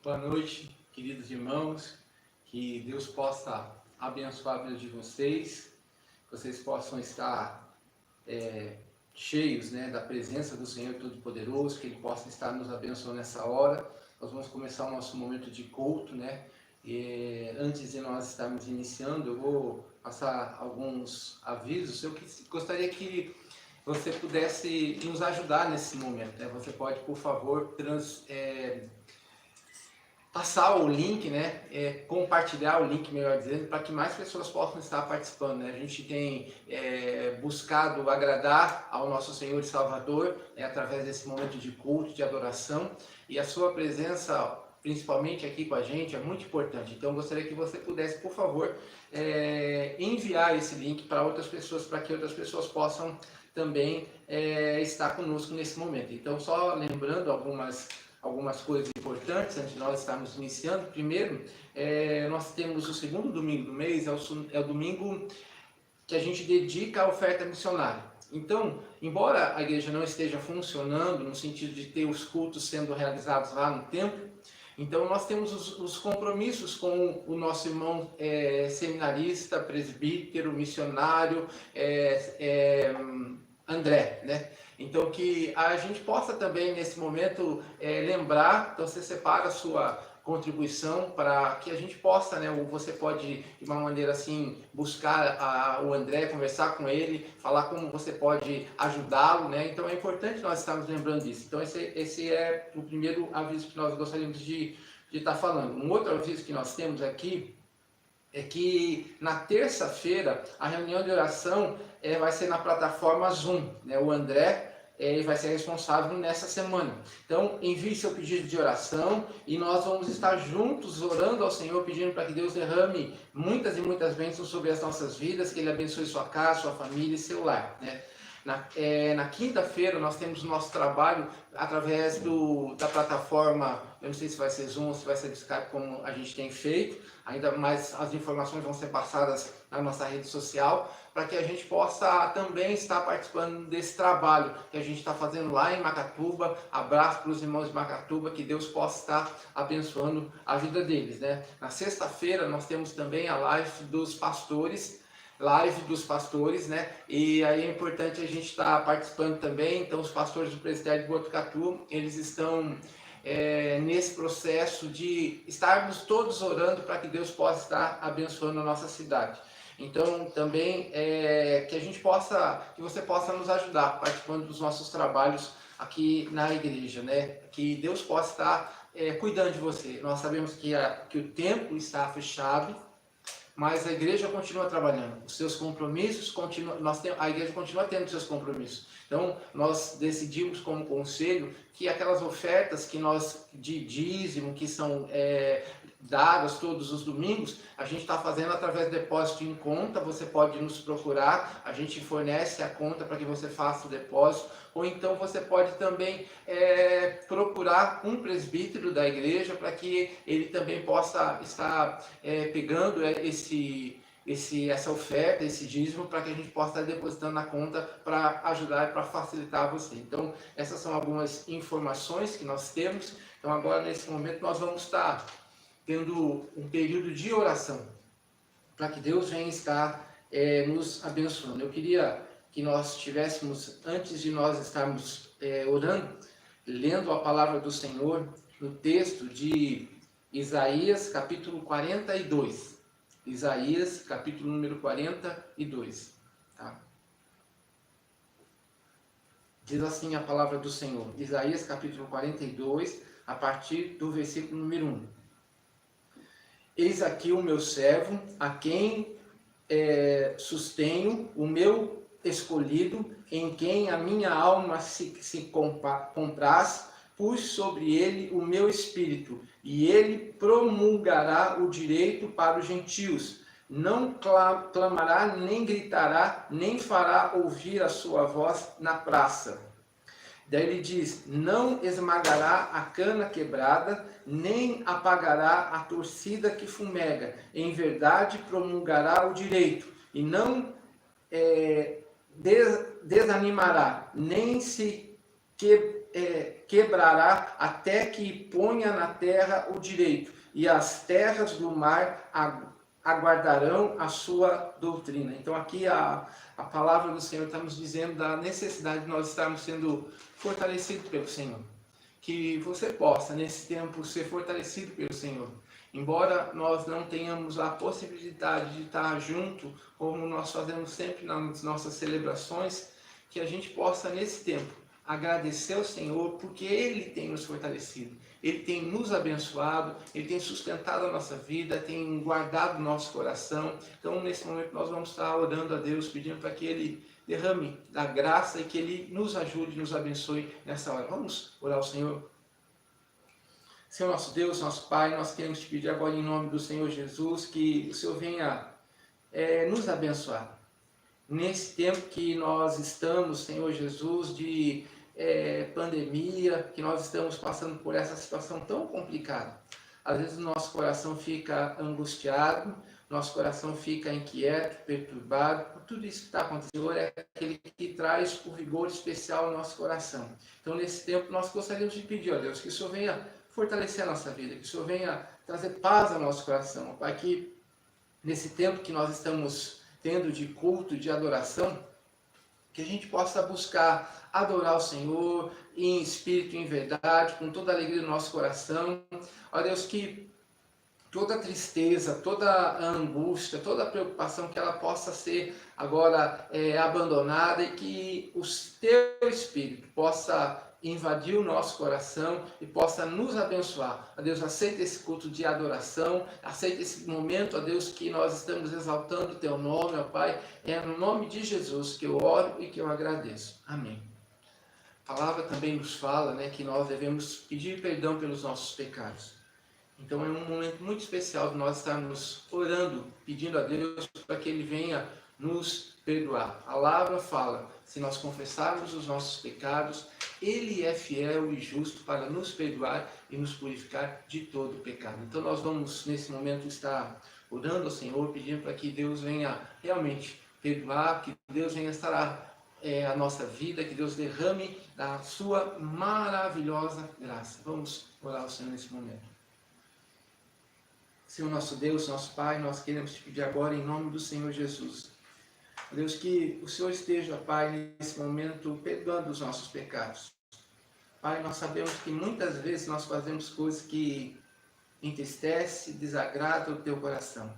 Boa noite, queridos irmãos. Que Deus possa abençoar a vida de vocês, que vocês possam estar cheios, da presença do Senhor Todo-Poderoso, que Ele possa estar nos abençoando nessa hora. Nós vamos começar o nosso momento de culto, E antes de nós estarmos iniciando, eu vou passar alguns avisos. Eu gostaria que você pudesse nos ajudar nesse momento, Você pode, por favor, passar o link, compartilhar o link, melhor dizendo, para que mais pessoas possam estar participando, A gente tem buscado agradar ao nosso Senhor e Salvador, através desse momento de culto, de adoração, e a sua presença, principalmente aqui com a gente, é muito importante. Então, eu gostaria que você pudesse, por favor, enviar esse link para outras pessoas, para que outras pessoas possam também estar conosco nesse momento. Então, só lembrando algumas coisas importantes antes de nós estarmos iniciando. Primeiro, nós temos o segundo domingo do mês, é o domingo que a gente dedica à oferta missionária. Então, embora a igreja não esteja funcionando no sentido de ter os cultos sendo realizados lá no templo, então nós temos os compromissos com o nosso irmão seminarista, presbítero, missionário, André, Então, que a gente possa também, nesse momento, lembrar, então você separa a sua contribuição para que a gente possa, ou você pode, de uma maneira assim, buscar o André, conversar com ele, falar como você pode ajudá-lo, Então, é importante nós estarmos lembrando disso. Então, esse é o primeiro aviso que nós gostaríamos de estar falando. Um outro aviso que nós temos aqui é que na terça-feira a reunião de oração vai ser na plataforma Zoom, O André vai ser responsável nessa semana. Então, envie seu pedido de oração e nós vamos estar juntos orando ao Senhor, pedindo para que Deus derrame muitas e muitas bênçãos sobre as nossas vidas, que Ele abençoe sua casa, sua família e seu lar, Na quinta-feira nós temos o nosso trabalho através da plataforma, eu não sei se vai ser Zoom ou se vai ser Skype, como a gente tem feito, ainda mais as informações vão ser passadas na nossa rede social, para que a gente possa também estar participando desse trabalho que a gente está fazendo lá em Macatuba. Abraço para os irmãos de Macatuba, que Deus possa estar abençoando a vida deles, Na sexta-feira nós temos também a live dos pastores, E aí é importante a gente estar participando também. Então, os pastores do Presbitério de Botucatu, eles estão nesse processo de estarmos todos orando para que Deus possa estar abençoando a nossa cidade. Então, também que você possa nos ajudar participando dos nossos trabalhos aqui na igreja, Que Deus possa estar cuidando de você. Nós sabemos que o templo está fechado, mas a igreja continua trabalhando. Os seus compromissos continuam, a igreja continua tendo seus compromissos. Então, nós decidimos como conselho que aquelas ofertas de dízimo, que são dadas todos os domingos, a gente está fazendo através de depósito em conta. Você pode nos procurar, a gente fornece a conta para que você faça o depósito, ou então você pode também procurar um presbítero da igreja para que ele também possa estar pegando essa oferta, esse dízimo, para que a gente possa estar depositando na conta para ajudar e para facilitar você. Então, essas são algumas informações que nós temos. Então, agora, nesse momento, nós vamos estar tendo um período de oração, para que Deus venha estar nos abençoando. Eu queria que nós tivéssemos, antes de nós estarmos orando, lendo a palavra do Senhor, no texto de Isaías, capítulo 42. Isaías, capítulo número 42. Tá? Diz assim a palavra do Senhor. Isaías, capítulo 42, a partir do versículo número 1. Eis aqui o meu servo, a quem sustenho, o meu escolhido, em quem a minha alma se compraz, pus sobre ele o meu espírito, e ele promulgará o direito para os gentios. Não clamará, nem gritará, nem fará ouvir a sua voz na praça. Daí ele diz: não esmagará a cana quebrada, nem apagará a torcida que fumega. Em verdade promulgará o direito, e não desanimará, nem se quebrará até que ponha na terra o direito, e as terras do mar aguardarão a sua doutrina. Então aqui a palavra do Senhor está nos dizendo da necessidade de nós estarmos sendo fortalecidos pelo Senhor. Que você possa, nesse tempo, ser fortalecido pelo Senhor. Embora nós não tenhamos a possibilidade de estar junto, como nós fazemos sempre nas nossas celebrações, que a gente possa, nesse tempo, agradecer ao Senhor, porque Ele tem nos fortalecido, Ele tem nos abençoado, Ele tem sustentado a nossa vida, tem guardado o nosso coração. Então, nesse momento, nós vamos estar orando a Deus, pedindo para que Ele derrame da graça e que Ele nos ajude, nos abençoe nessa hora. Vamos orar ao Senhor? Senhor nosso Deus, nosso Pai, nós queremos te pedir agora em nome do Senhor Jesus, que o Senhor venha nos abençoar. Nesse tempo que nós estamos, Senhor Jesus, de pandemia, que nós estamos passando por essa situação tão complicada. Às vezes o nosso coração fica angustiado, nosso coração fica inquieto, perturbado, por tudo isso que está acontecendo. O Senhor é aquele que traz o vigor especial ao nosso coração. Então, nesse tempo, nós gostaríamos de pedir, ó Deus, que o Senhor venha fortalecer a nossa vida, que o Senhor venha trazer paz ao nosso coração, Pai, que nesse tempo que nós estamos tendo de culto, de adoração, que a gente possa buscar adorar o Senhor em espírito e em verdade, com toda a alegria do nosso coração. Ó Deus, que toda a tristeza, toda a angústia, toda a preocupação, que ela possa ser agora abandonada e que o teu Espírito possa invadir o nosso coração e possa nos abençoar. A Deus, aceita esse culto de adoração, aceita esse momento, a Deus, que nós estamos exaltando o teu nome, ó Pai. É no nome de Jesus que eu oro e que eu agradeço. Amém. A palavra também nos fala, que nós devemos pedir perdão pelos nossos pecados. Então é um momento muito especial de nós estarmos orando, pedindo a Deus para que Ele venha nos perdoar. A palavra fala, se nós confessarmos os nossos pecados, Ele é fiel e justo para nos perdoar e nos purificar de todo pecado. Então nós vamos nesse momento estar orando ao Senhor, pedindo para que Deus venha realmente perdoar, que Deus venha estar a nossa vida, que Deus derrame a sua maravilhosa graça. Vamos orar ao Senhor nesse momento. Senhor nosso Deus, nosso Pai, nós queremos te pedir agora em nome do Senhor Jesus. Deus, que o Senhor esteja, Pai, nesse momento perdoando os nossos pecados. Pai, nós sabemos que muitas vezes nós fazemos coisas que entristecem, desagradam o teu coração.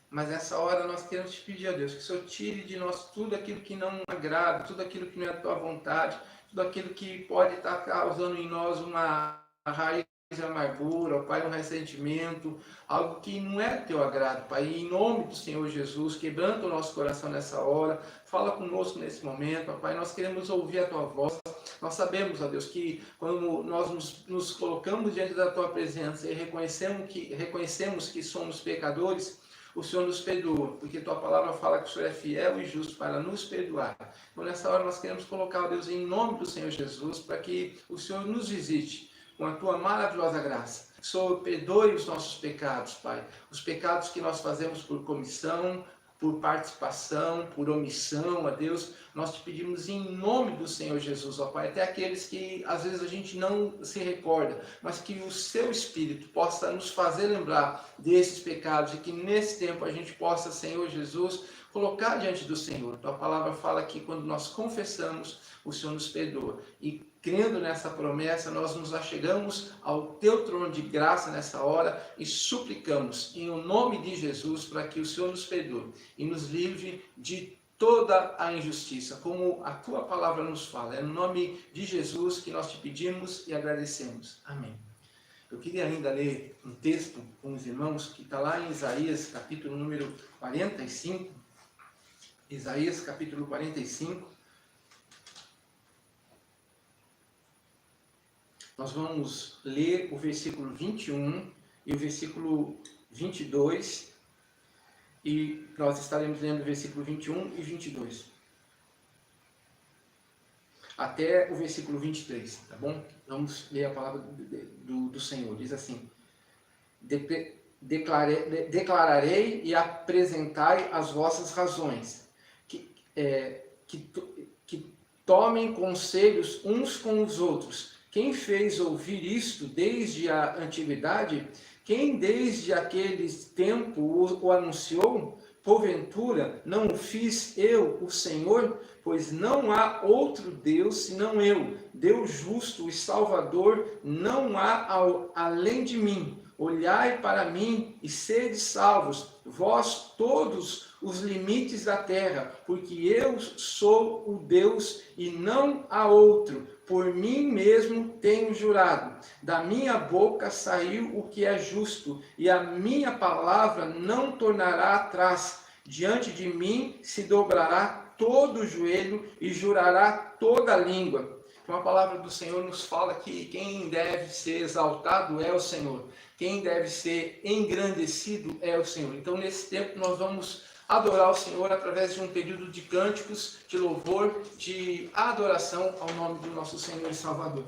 Mas nessa hora nós queremos te pedir a Deus que o Senhor tire de nós tudo aquilo que não agrada, tudo aquilo que não é a tua vontade, tudo aquilo que pode estar causando em nós uma raiz de amargura, Pai, um ressentimento, algo que não é teu agrado, Pai. E em nome do Senhor Jesus, quebranta o nosso coração nessa hora, fala conosco nesse momento, Pai. Nós queremos ouvir a tua voz. Nós sabemos, ó Deus, que quando nós nos colocamos diante da tua presença e reconhecemos que somos pecadores, o Senhor nos perdoa, porque tua palavra fala que o Senhor é fiel e justo para nos perdoar. Então nessa hora nós queremos colocar, ó Deus, em nome do Senhor Jesus, para que o Senhor nos visite com a tua maravilhosa graça. Que o Senhor perdoe os nossos pecados, Pai. Os pecados que nós fazemos por comissão, por participação, por omissão, ó Deus, nós te pedimos em nome do Senhor Jesus, ó Pai, até aqueles que às vezes a gente não se recorda, mas que o seu Espírito possa nos fazer lembrar desses pecados e que nesse tempo a gente possa, Senhor Jesus, colocar diante do Senhor. Tua palavra fala que quando nós confessamos, o Senhor nos perdoa. E crendo nessa promessa, nós nos achegamos ao teu trono de graça nessa hora e suplicamos em nome de Jesus para que o Senhor nos perdoe e nos livre de toda a injustiça, como a tua palavra nos fala. É no nome de Jesus que nós te pedimos e agradecemos. Amém. Eu queria ainda ler um texto com os irmãos que está lá em Isaías, capítulo número 45. Isaías, capítulo 45. Nós vamos ler o versículo 21 e o versículo 22. E nós estaremos lendo o versículo 21 e 22. Até o versículo 23, tá bom? Vamos ler a palavra do Senhor. Diz assim: declararei e apresentai as vossas razões, que tomem conselhos uns com os outros. Quem fez ouvir isto desde a antiguidade? Quem desde aquele tempo o anunciou? Porventura, não o fiz eu, o Senhor? Pois não há outro Deus senão eu, Deus justo e Salvador, não há além de mim. Olhai para mim e sede salvos, vós todos os limites da terra, porque eu sou o Deus e não há outro. Por mim mesmo tenho jurado, da minha boca saiu o que é justo, e a minha palavra não tornará atrás. Diante de mim se dobrará todo o joelho e jurará toda a língua. Então a palavra do Senhor nos fala que quem deve ser exaltado é o Senhor. Quem deve ser engrandecido é o Senhor. Então nesse tempo nós vamos adorar o Senhor através de um período de cânticos, de louvor, de adoração ao nome do nosso Senhor e Salvador.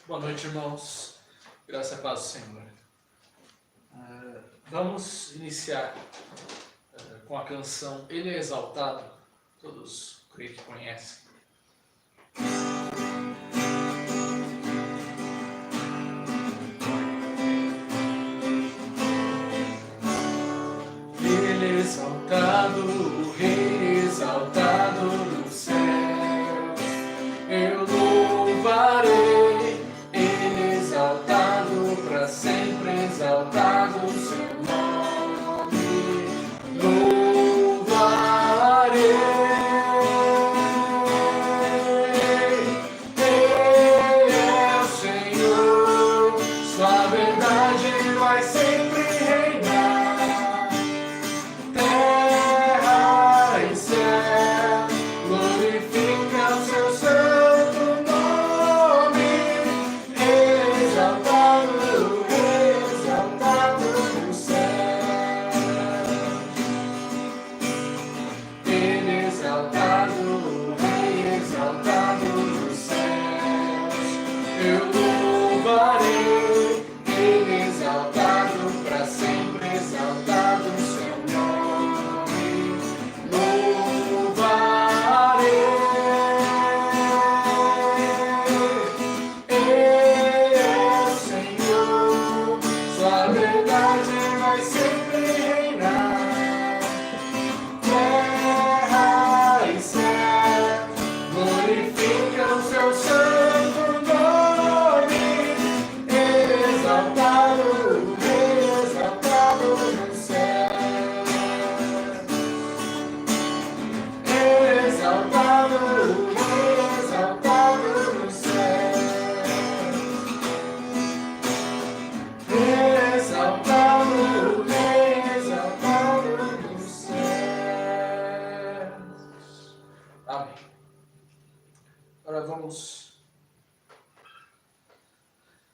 Boa noite, irmãos. Graça e paz do Senhor. Vamos iniciar com a canção Ele é Exaltado. Todos creio que conhecem. Ele é exaltado, o Rei exaltado nos céus. Eu louvarei. Para sempre exaltado o seu nome, louvarei. Ele é o Senhor, sua verdade vai sempre reinar. Terra e céu glorifica o seu santo nome, exaltado.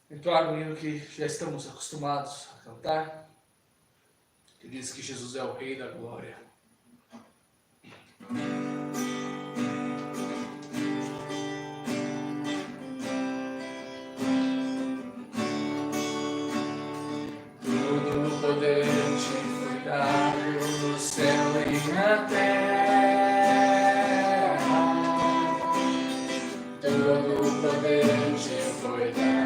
Entrar no hino que já estamos acostumados a cantar, que diz que Jesus é o Rei da Glória. Todo o poder te foi dado no céu e na terra. Todo o poder te foi dado.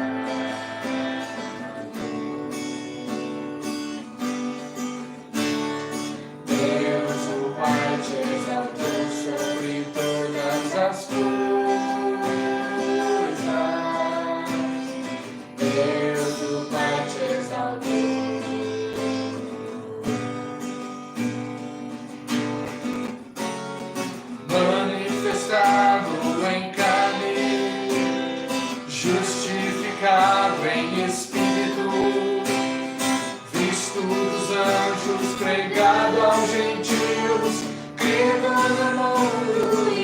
Justificado em espírito, visto dos anjos, pregado aos gentios, crido no mundo e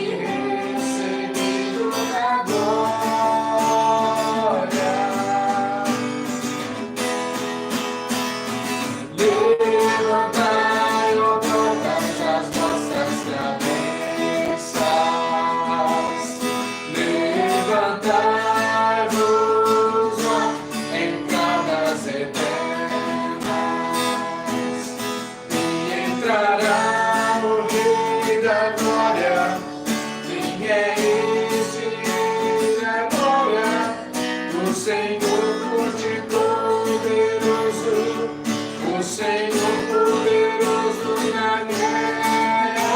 recebido na glória. Levantai, ó portas, as vossas cabeças. da glória? Quem é esse Rei da glória? O Senhor forte e poderoso, o Senhor poderoso na guerra.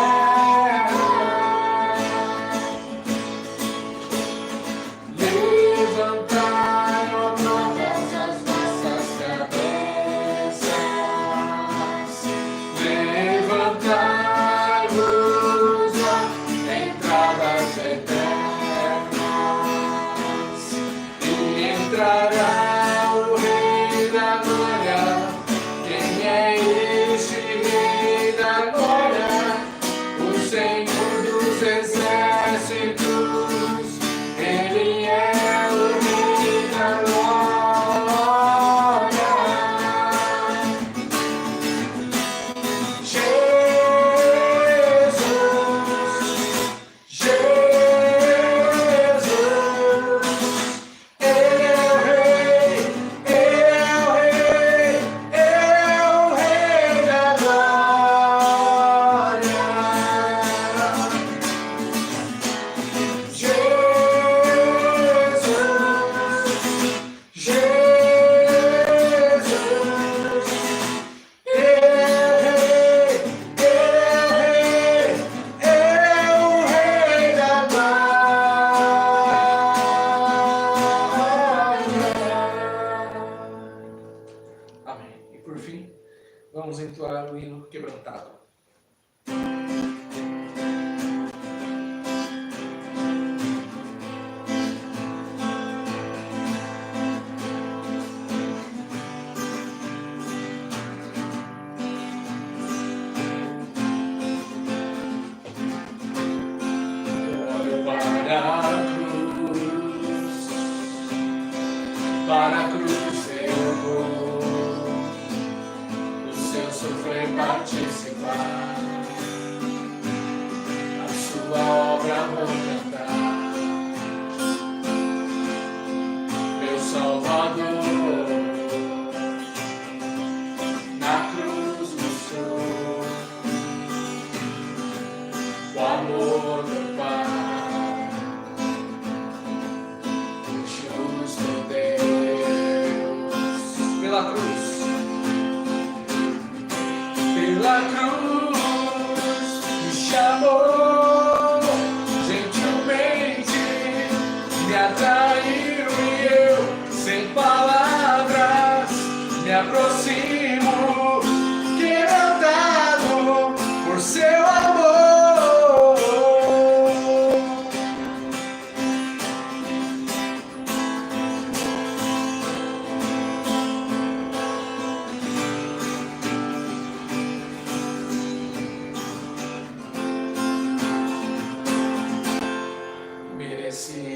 Levantai, ó todas as vossas cabeças, levantai-vos, ó entradas eternas, e entrará o Rei da glória. Quem é este Rei da glória? O Senhor dos exércitos, Ele é o Rei da glória. Jesus, Ele é o Rei, Ele é o Rei, Ele é o Rei da glória. Amém. E por fim, vamos entoar o hino quebrantado. Olho para a cruz eu vou, do seu sofrer participar, a sua obra vou cantar, meu Salvador, na cruz mostrou o amor do Pai. Pela cruz me chamou gentilmente, me atraiu e eu, sem palavras, me aproximo, quebrantado por seu amor.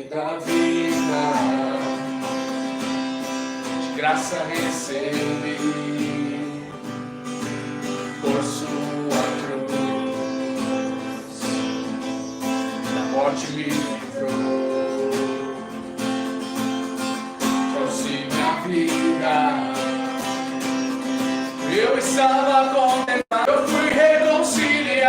Da vida, de graça recebi, por sua cruz, da morte me livrou, trouxe minha vida, eu estava condenado, eu fui reconciliado.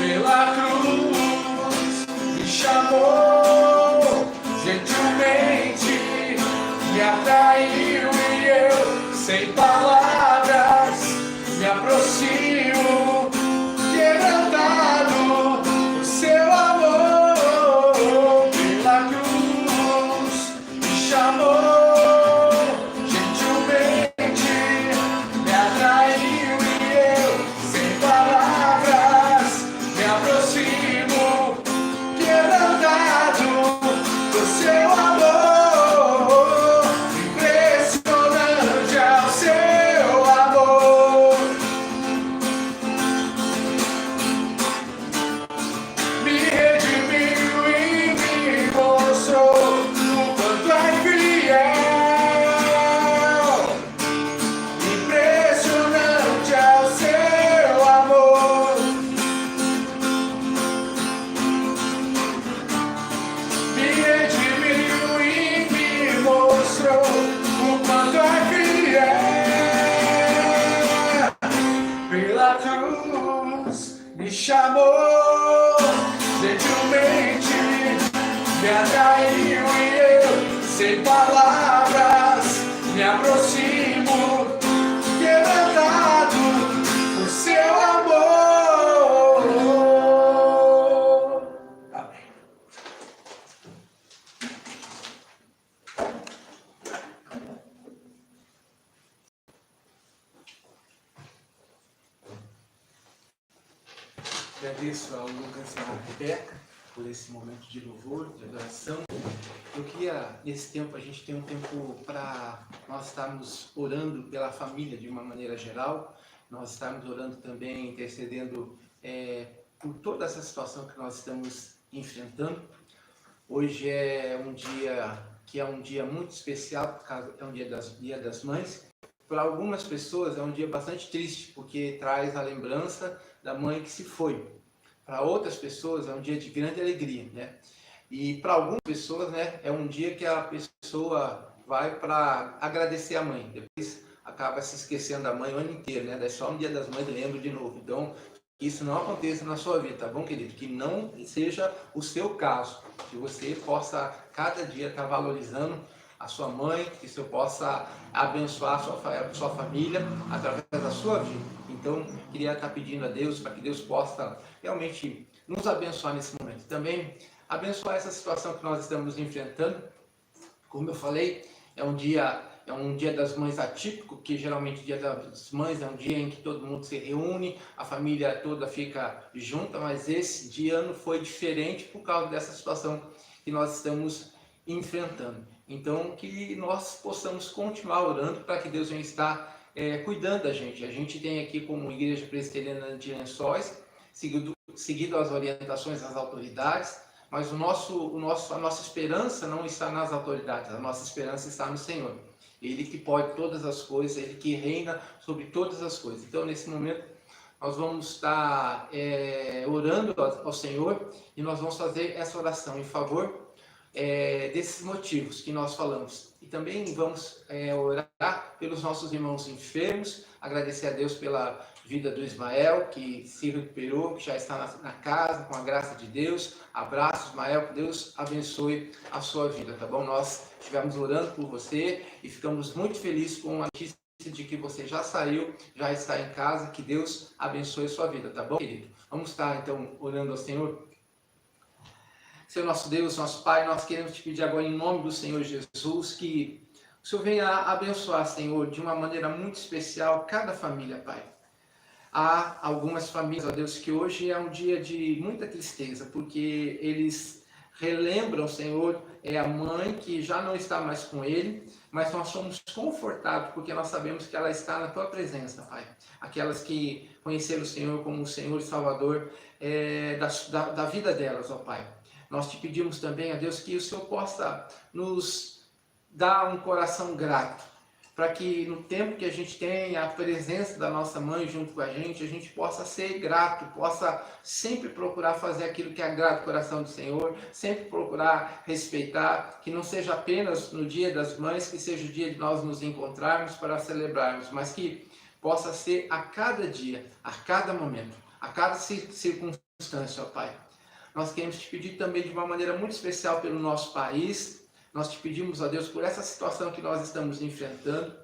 Pela cruz me chamou gentilmente, me atraiu e eu, sem palavras, me aproximo, da cruz me chamou gentilmente, me atraiu e eu, sem palavras, me aproximo, quebrantado por seu amor. Amém. Agradeço ao Lucas e à Rebeca por esse momento de louvor, de adoração. Eu queria, nesse tempo, a gente tem um tempo para nós estarmos orando pela família de uma maneira geral, nós estarmos orando também, intercedendo por toda essa situação que nós estamos enfrentando. Hoje é um dia que é um dia muito especial, por causa, é um dia das Mães. Para algumas pessoas é um dia bastante triste, porque traz a lembrança da mãe que se foi. Para outras pessoas é um dia de grande alegria, né? E para algumas pessoas, né, é um dia que a pessoa vai para agradecer a mãe. Depois acaba se esquecendo da mãe o ano inteiro, né? Daí só no dia das mães lembra de novo. Então, que isso não aconteça na sua vida, tá bom, querido? Que não seja o seu caso. Que você possa cada dia estar valorizando a sua mãe, que você possa abençoar a sua família através da sua vida. Então, queria estar pedindo a Deus para que Deus possa realmente nos abençoar nesse momento. Também abençoar essa situação que nós estamos enfrentando. Como eu falei, é um dia das mães atípico, que geralmente o dia das mães é um dia em que todo mundo se reúne, a família toda fica junta, mas esse dia não foi diferente por causa dessa situação que nós estamos enfrentando. Então, que nós possamos continuar orando para que Deus venha estar cuidando da gente. A gente tem aqui como Igreja Presbiteriana de Lençóis, seguido as orientações das autoridades, mas a nossa esperança não está nas autoridades, a nossa esperança está no Senhor. Ele que pode todas as coisas, Ele que reina sobre todas as coisas. Então, nesse momento, nós vamos estar orando ao Senhor e nós vamos fazer essa oração em favor desses motivos que nós falamos. E também vamos orar pelos nossos irmãos enfermos, agradecer a Deus pela vida do Ismael, que se recuperou, que já está na casa, com a graça de Deus. Abraço, Ismael, que Deus abençoe a sua vida, tá bom? Nós estivemos orando por você e ficamos muito felizes com a notícia de que você já saiu, já está em casa, que Deus abençoe a sua vida, tá bom, querido? Vamos estar, então, orando ao Senhor. Senhor nosso Deus, nosso Pai, nós queremos te pedir agora em nome do Senhor Jesus que o Senhor venha abençoar, Senhor, de uma maneira muito especial cada família, Pai. Há algumas famílias, ó Deus, que hoje é um dia de muita tristeza, porque eles relembram, Senhor, a mãe que já não está mais com ele, mas nós somos confortados porque nós sabemos que ela está na Tua presença, Pai. Aquelas que conheceram o Senhor como o Senhor e Salvador da vida delas, ó Pai. Nós te pedimos também, ó Deus, que o Senhor possa nos dar um coração grato, para que no tempo que a gente tem a presença da nossa mãe junto com a gente possa ser grato, possa sempre procurar fazer aquilo que agrada o coração do Senhor, sempre procurar respeitar, que não seja apenas no dia das mães, que seja o dia de nós nos encontrarmos para celebrarmos, mas que possa ser a cada dia, a cada momento, a cada circunstância, ó Pai. Nós queremos te pedir também de uma maneira muito especial pelo nosso país. Nós te pedimos, ó Deus, por essa situação que nós estamos enfrentando.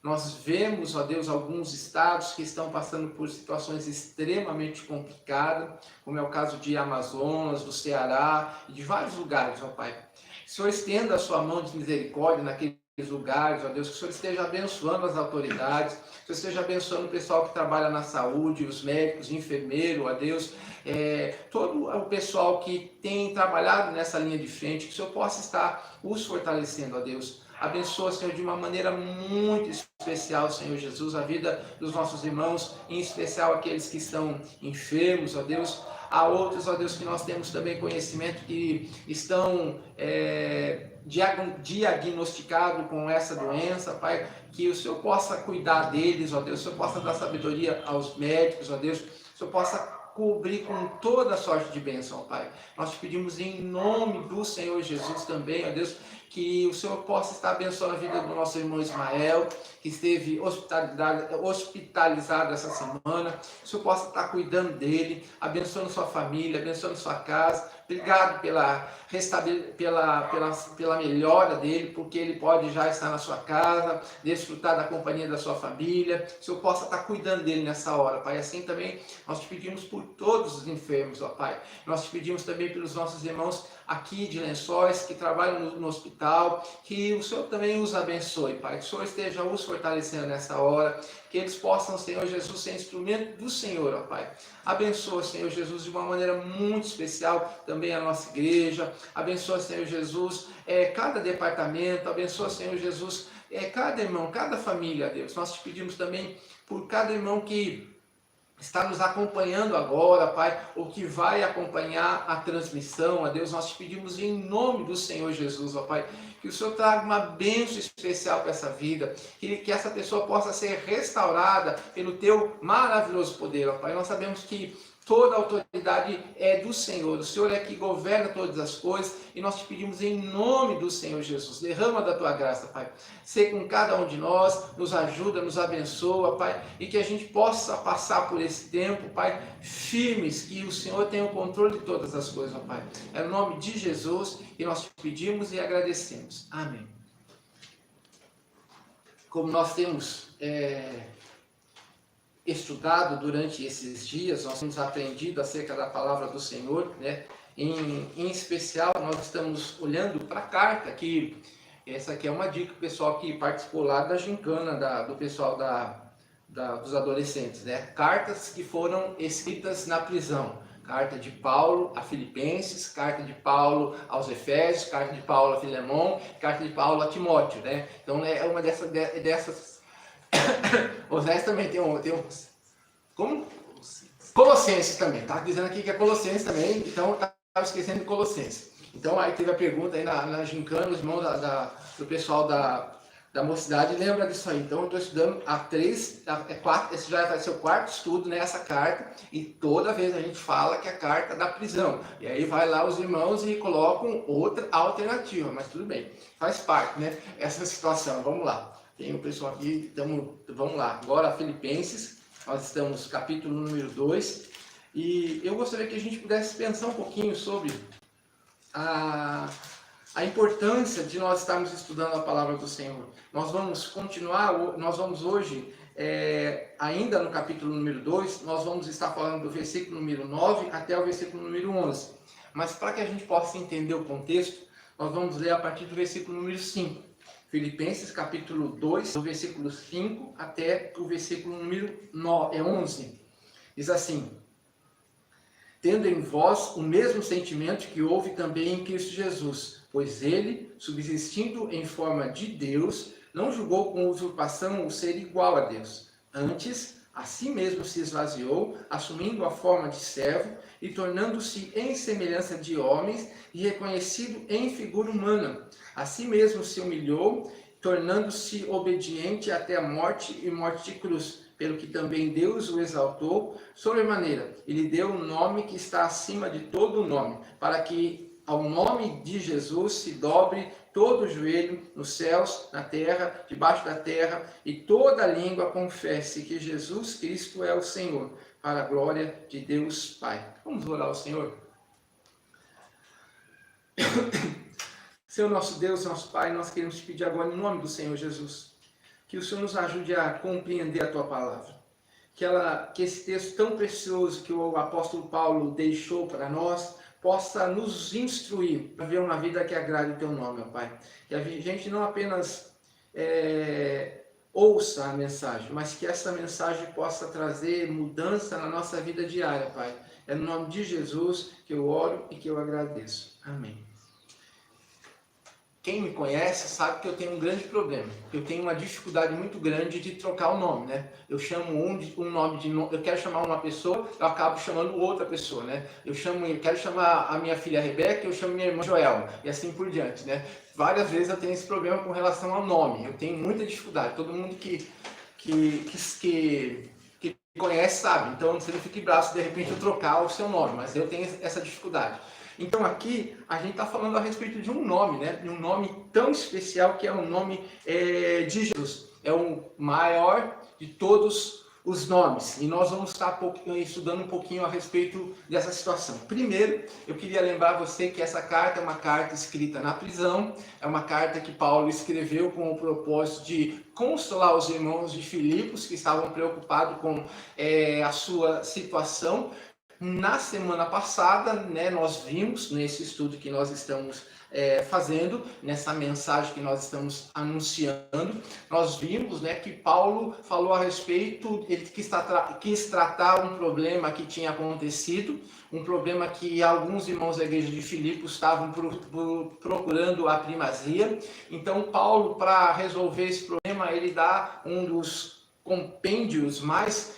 Nós vemos, ó Deus, alguns estados que estão passando por situações extremamente complicadas, como é o caso de Amazonas, do Ceará e de vários lugares, ó Pai. Que o Senhor estenda a sua mão de misericórdia naqueles lugares, ó Deus, que o Senhor esteja abençoando as autoridades, que o Senhor esteja abençoando o pessoal que trabalha na saúde, os médicos, enfermeiros, ó Deus, todo o pessoal que tem trabalhado nessa linha de frente, que o Senhor possa estar os fortalecendo, ó Deus. Abençoa, Senhor, de uma maneira muito especial, Senhor Jesus, a vida dos nossos irmãos, em especial aqueles que estão enfermos, ó Deus. Há outros, ó Deus, que nós temos também conhecimento que estão diagnosticados com essa doença, Pai, que o Senhor possa cuidar deles, ó Deus, o Senhor possa dar sabedoria aos médicos, ó Deus, o Senhor possa cobrir com toda a sorte de bênção, ó Pai. Nós te pedimos em nome do Senhor Jesus também, ó Deus, que o Senhor possa estar abençoando a vida do nosso irmão Ismael, que esteve hospitalizado essa semana, que o Senhor possa estar cuidando dele, abençoando sua família, abençoando sua casa. Obrigado pela melhora dele, porque ele pode já estar na sua casa, desfrutar da companhia da sua família. Que o Senhor possa estar cuidando dele nessa hora, Pai. Assim também nós te pedimos por todos os enfermos, ó Pai. Nós te pedimos também pelos nossos irmãos aqui de Lençóis, que trabalham no hospital, que o Senhor também os abençoe, Pai. Que o Senhor esteja os fortalecendo nessa hora, que eles possam, Senhor Jesus, ser instrumento do Senhor, ó Pai. Abençoa, Senhor Jesus, de uma maneira muito especial também a nossa igreja. Abençoa, Senhor Jesus, cada departamento. Abençoa, Senhor Jesus, cada irmão, cada família, Deus. Nós te pedimos também por cada irmão que está nos acompanhando agora, Pai, ou que vai acompanhar a transmissão, a Deus, nós te pedimos em nome do Senhor Jesus, ó Pai, que o Senhor traga uma bênção especial para essa vida, que essa pessoa possa ser restaurada pelo teu maravilhoso poder, ó Pai. Nós sabemos que toda a autoridade é do Senhor, o Senhor é que governa todas as coisas, e nós te pedimos em nome do Senhor Jesus, derrama da tua graça, Pai, ser com cada um de nós, nos ajuda, nos abençoa, Pai, e que a gente possa passar por esse tempo, Pai, firmes, que o Senhor tenha o controle de todas as coisas, ó Pai. É no nome de Jesus que nós te pedimos e agradecemos. Amém. Como nós temos estudado durante esses dias, nós temos aprendido acerca da palavra do Senhor, né? Em especial, nós estamos olhando para a carta, que essa aqui é uma dica do pessoal que participou lá da gincana, do pessoal dos adolescentes, né? Cartas que foram escritas na prisão. Carta de Paulo a Filipenses, carta de Paulo aos Efésios, carta de Paulo a Filemon, carta de Paulo a Timóteo, né? Então é uma dessas os restos também tem um como? Colossenses também, tá dizendo aqui que é Colossenses também, então estava esquecendo de Colossenses. Então aí teve a pergunta aí na gincana, os irmãos do pessoal da mocidade lembra disso aí. Então eu estou estudando esse já vai ser o quarto estudo nessa carta, e toda vez a gente fala que é a carta da prisão, e aí vai lá os irmãos e colocam outra alternativa, mas tudo bem, faz parte, né, essa situação. Vamos lá. Tem o pessoal aqui, vamos lá. Agora, Filipenses, nós estamos no capítulo número 2. E eu gostaria que a gente pudesse pensar um pouquinho sobre a importância de nós estarmos estudando a palavra do Senhor. Nós vamos continuar, nós vamos hoje, ainda no capítulo número 2, nós vamos estar falando do versículo número 9 até o versículo número 11. Mas para que a gente possa entender o contexto, nós vamos ler a partir do versículo número 5. Filipenses capítulo 2, do versículo 5 até o versículo número 11. Diz assim: tendo em vós o mesmo sentimento que houve também em Cristo Jesus, pois ele, subsistindo em forma de Deus, não julgou com usurpação o ser igual a Deus. Antes, a si mesmo se esvaziou, assumindo a forma de servo e tornando-se em semelhança de homens e reconhecido em figura humana. A si mesmo se humilhou, tornando-se obediente até a morte e morte de cruz, pelo que também Deus o exaltou sobremaneira. Ele deu um nome que está acima de todo nome, para que ao nome de Jesus se dobre todo o joelho nos céus, na terra, debaixo da terra, e toda língua confesse que Jesus Cristo é o Senhor, para a glória de Deus Pai. Vamos orar ao Senhor. Senhor nosso Deus, nosso Pai, nós queremos te pedir agora em nome do Senhor Jesus, que o Senhor nos ajude a compreender a tua palavra, que esse texto tão precioso que o apóstolo Paulo deixou para nós, possa nos instruir para ver uma vida que agrade o teu nome, ó Pai. Que a gente não apenas ouça a mensagem, mas que essa mensagem possa trazer mudança na nossa vida diária, Pai. É no nome de Jesus que eu oro e que eu agradeço. Amém. Quem me conhece sabe que eu tenho um grande problema. Eu tenho uma dificuldade muito grande de trocar o nome, né? Eu chamo eu quero chamar uma pessoa, eu acabo chamando outra pessoa, né? Eu quero chamar a minha filha Rebeca, eu chamo minha irmã Joelma, e assim por diante, né? Várias vezes eu tenho esse problema com relação ao nome. Eu tenho muita dificuldade. Todo mundo que conhece sabe. Então você não fique bravo se de repente eu trocar o seu nome, mas eu tenho essa dificuldade. Então aqui a gente está falando a respeito de um nome, né? De um nome tão especial que é o nome de Jesus. É o maior de todos os nomes. E nós vamos estar estudando um pouquinho a respeito dessa situação. Primeiro, eu queria lembrar você que essa carta é uma carta escrita na prisão, é uma carta que Paulo escreveu com o propósito de consolar os irmãos de Filipos que estavam preocupados com a sua situação. Na semana passada, né, nós vimos nesse estudo que nós estamos fazendo, nessa mensagem que nós estamos anunciando, nós vimos, né, que Paulo falou a respeito, ele quis tratar um problema que tinha acontecido, um problema que alguns irmãos da igreja de Filipos estavam procurando a primazia. Então Paulo, para resolver esse problema, ele dá um dos compêndios mais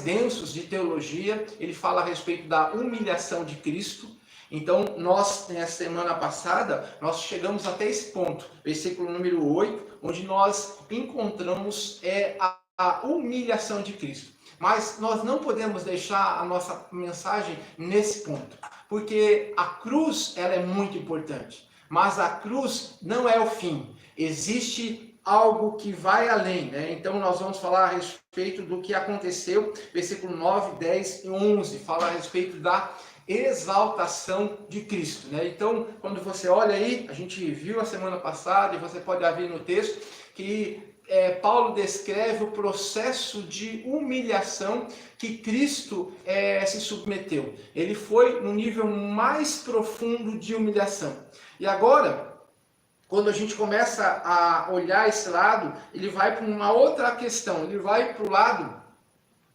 densos de teologia. Ele fala a respeito da humilhação de Cristo. Então, nós, na semana passada, nós chegamos até esse ponto, versículo número 8, onde nós encontramos a humilhação de Cristo. Mas nós não podemos deixar a nossa mensagem nesse ponto, porque a cruz ela é muito importante, mas a cruz não é o fim. Existe algo que vai além, né? Então nós vamos falar a respeito do que aconteceu, versículo 9, 10 e 11, fala a respeito da exaltação de Cristo, né? Então, quando você olha aí, a gente viu a semana passada, e você pode ver no texto, que Paulo descreve o processo de humilhação que Cristo se submeteu. Ele foi no nível mais profundo de humilhação. E agora, quando a gente começa a olhar esse lado, ele vai para uma outra questão, ele vai para o lado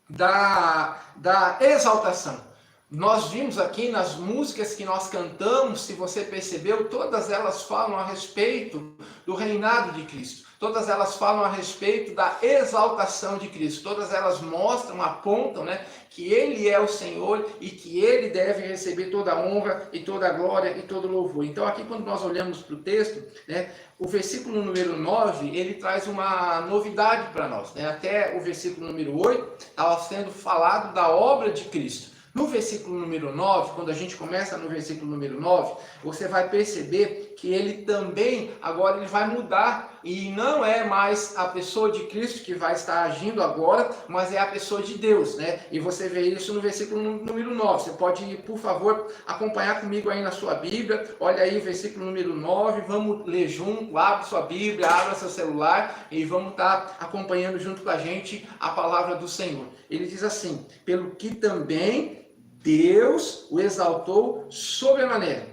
da exaltação. Nós vimos aqui nas músicas que nós cantamos, se você percebeu, todas elas falam a respeito do reinado de Cristo. Todas elas falam a respeito da exaltação de Cristo. Todas elas mostram, apontam, né, que Ele é o Senhor e que Ele deve receber toda a honra e toda a glória e todo o louvor. Então aqui quando nós olhamos para o texto, né, o versículo número 9, ele traz uma novidade para nós, né? Até o versículo número 8, estava sendo falado da obra de Cristo. No versículo número 9, quando a gente começa no versículo número 9, você vai perceber que ele também, agora ele vai mudar, e não é mais a pessoa de Cristo que vai estar agindo agora, mas é a pessoa de Deus, né? E você vê isso no versículo número 9. Você pode, por favor, acompanhar comigo aí na sua Bíblia, olha aí versículo número 9, vamos ler junto, abre sua Bíblia, abra seu celular, e vamos estar acompanhando junto com a gente a palavra do Senhor. Ele diz assim: pelo que também Deus o exaltou sobremaneira.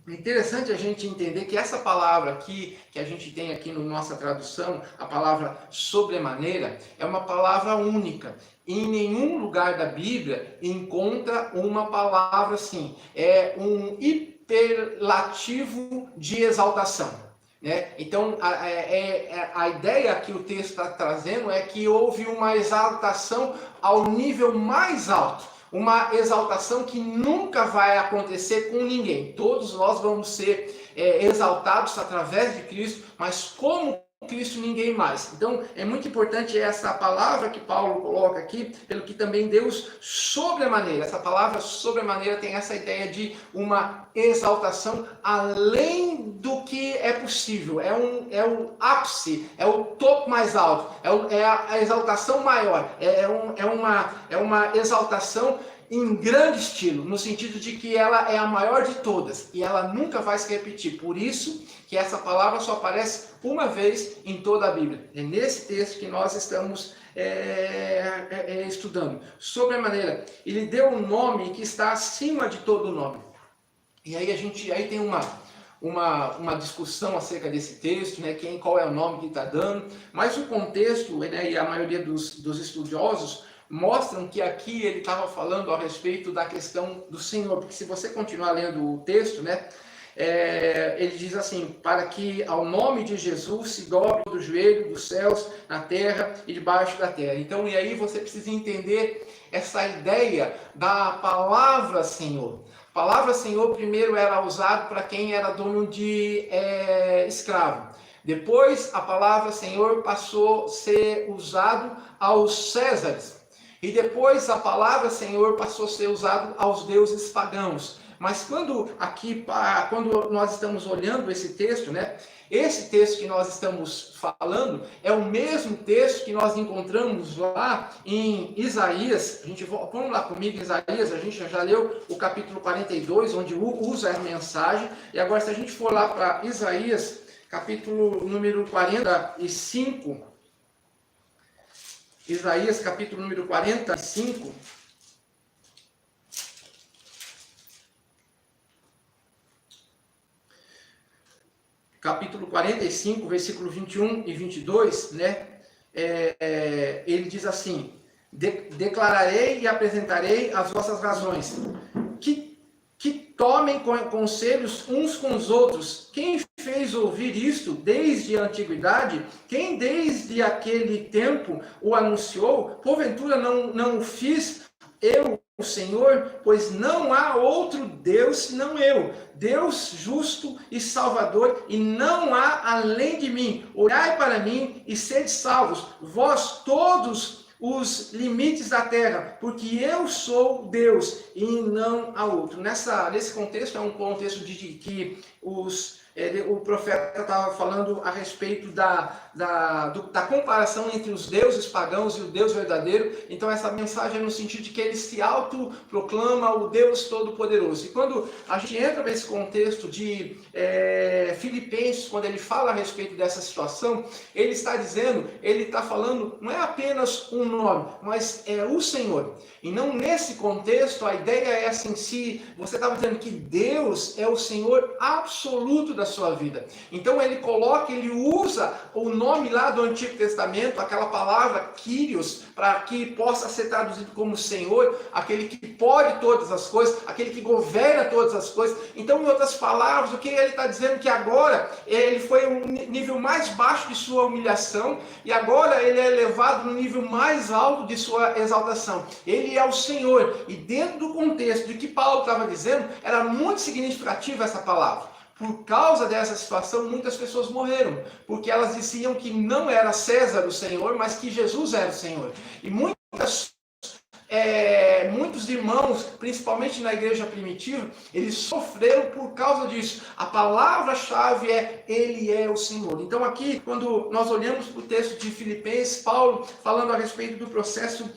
É interessante a gente entender que essa palavra aqui, que a gente tem aqui na nossa tradução, a palavra sobremaneira, é uma palavra única. Em nenhum lugar da Bíblia encontra uma palavra assim. É um hiperlativo de exaltação, né? Então, a ideia que o texto está trazendo é que houve uma exaltação ao nível mais alto. Uma exaltação que nunca vai acontecer com ninguém. Todos nós vamos ser exaltados através de Cristo, mas como Cristo ninguém mais. Então é muito importante essa palavra que Paulo coloca aqui, pelo que também Deus sobremaneira. Essa palavra sobremaneira tem essa ideia de uma exaltação além do que é possível. É o ápice, é o topo mais alto, é a exaltação maior, é uma exaltação em grande estilo, no sentido de que ela é a maior de todas e ela nunca vai se repetir. Por isso que essa palavra só aparece uma vez em toda a Bíblia. É nesse texto que nós estamos estudando. Sobremaneira, ele deu um nome que está acima de todo nome. E aí aí tem uma discussão acerca desse texto, né, qual é o nome que está dando, mas o contexto, né, e a maioria dos estudiosos mostram que aqui ele estava falando a respeito da questão do Senhor, porque se você continuar lendo o texto, né, ele diz assim: para que ao nome de Jesus se dobre do joelho dos céus, na terra e debaixo da terra. Então, e aí você precisa entender essa ideia da palavra Senhor. A palavra Senhor primeiro era usada para quem era dono de escravo. Depois a palavra Senhor passou a ser usado aos Césares. E depois a palavra Senhor passou a ser usada aos deuses pagãos. Mas quando nós estamos olhando esse texto, né? Esse texto que nós estamos falando é o mesmo texto que nós encontramos lá em Isaías. Vamos lá comigo em Isaías, a gente já leu o capítulo 42, onde usa a mensagem. E agora, se a gente for lá para Isaías, capítulo número 45, Isaías, capítulo número 45, capítulo 45, versículo 21 e 22, né? Ele diz assim: declararei e apresentarei as vossas razões, que tomem conselhos uns com os outros. Quem fez ouvir isto desde a antiguidade? Quem desde aquele tempo o anunciou? Porventura não o fiz eu, o Senhor? Pois não há outro Deus senão eu, Deus justo e salvador, e não há além de mim. Olhai para mim e sede salvos, vós todos os limites da terra, porque eu sou Deus e não há outro. Nesse contexto, é um contexto de que o profeta estava falando a respeito da comparação entre os deuses pagãos e o Deus verdadeiro. Então essa mensagem é no sentido de que ele se autoproclama o Deus Todo-Poderoso. E quando a gente entra nesse contexto de Filipenses, quando ele fala a respeito dessa situação, ele está dizendo, ele está falando, não é apenas um nome, mas é o Senhor. E não nesse contexto, a ideia é assim, se você estava dizendo que Deus é o Senhor absoluto da sua vida. Então ele usa o nome lá do Antigo Testamento, aquela palavra Kyrios, para que possa ser traduzido como Senhor, aquele que pode todas as coisas, aquele que governa todas as coisas. Então, em outras palavras, o que ele está dizendo que agora ele foi um nível mais baixo de sua humilhação e agora ele é elevado no nível mais alto de sua exaltação. Ele é o Senhor. E dentro do contexto de que Paulo estava dizendo, era muito significativa essa palavra. Por causa dessa situação, muitas pessoas morreram, porque elas diziam que não era César o Senhor, mas que Jesus era o Senhor. E muitos irmãos, principalmente na igreja primitiva, eles sofreram por causa disso. A palavra-chave é Ele é o Senhor. Então aqui, quando nós olhamos para o texto de Filipenses, Paulo falando a respeito do processo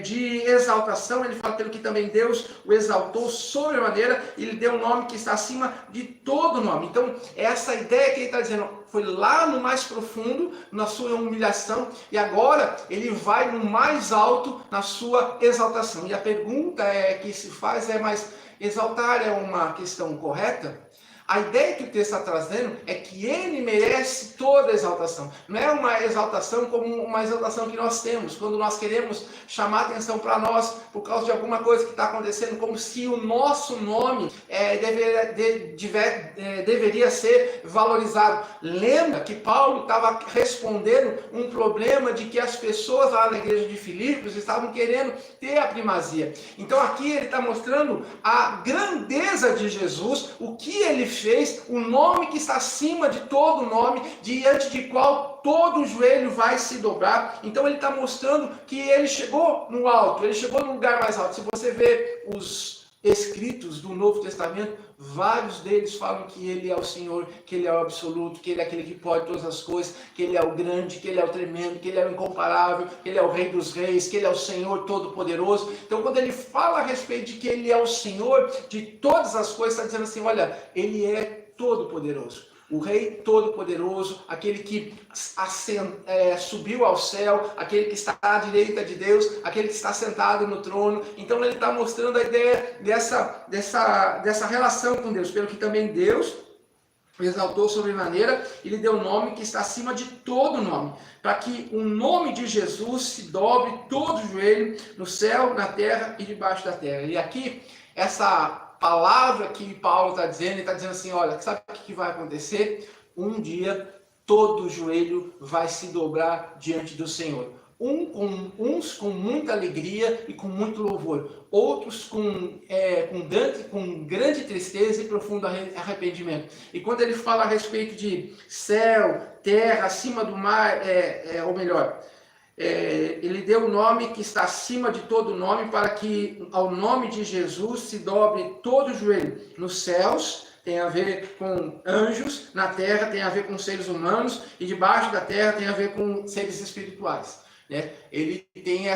de exaltação, ele fala pelo que também Deus o exaltou sobremaneira, e lhe deu um nome que está acima de todo nome. Então, essa ideia que ele está dizendo, foi lá no mais profundo, na sua humilhação, e agora ele vai no mais alto, na sua exaltação. E a pergunta que se faz mas exaltar é uma questão correta? A ideia que o texto está trazendo é que ele merece toda a exaltação. Não é uma exaltação como uma exaltação que nós temos, quando nós queremos chamar atenção para nós por causa de alguma coisa que está acontecendo, como se o nosso nome deveria ser valorizado. Lembra que Paulo estava respondendo um problema de que as pessoas lá na igreja de Filipos estavam querendo ter a primazia. Então aqui ele está mostrando a grandeza de Jesus, o que ele fez, o nome que está acima de todo nome, diante de qual todo joelho vai se dobrar. Então ele está mostrando que ele chegou no alto, ele chegou no lugar mais alto. Se você vê os escritos do Novo Testamento, vários deles falam que ele é o Senhor, que ele é o absoluto, que ele é aquele que pode todas as coisas, que ele é o grande, que ele é o tremendo, que ele é o incomparável, que ele é o Rei dos Reis, que ele é o Senhor Todo-Poderoso. Então, quando ele fala a respeito de que ele é o Senhor de todas as coisas, está dizendo assim, olha, ele é todo-poderoso. O Rei Todo-Poderoso, aquele que subiu ao céu, aquele que está à direita de Deus, aquele que está sentado no trono. Então ele está mostrando a ideia dessa relação com Deus, pelo que também Deus o exaltou sobremaneira e lhe deu um nome que está acima de todo nome, para que o nome de Jesus se dobre todo o joelho no céu, na terra e debaixo da terra. E aqui, essa palavra que Paulo está dizendo, ele está dizendo assim, olha, sabe o que vai acontecer? Um dia todo joelho vai se dobrar diante do Senhor. Uns com muita alegria e com muito louvor, outros com grande tristeza e profundo arrependimento. E quando ele fala a respeito de céu, terra, acima do mar, ou melhor, ele deu o nome que está acima de todo nome, para que ao nome de Jesus se dobre todo o joelho, nos céus, tem a ver com anjos, na terra tem a ver com seres humanos, e debaixo da terra tem a ver com seres espirituais, né? Ele tem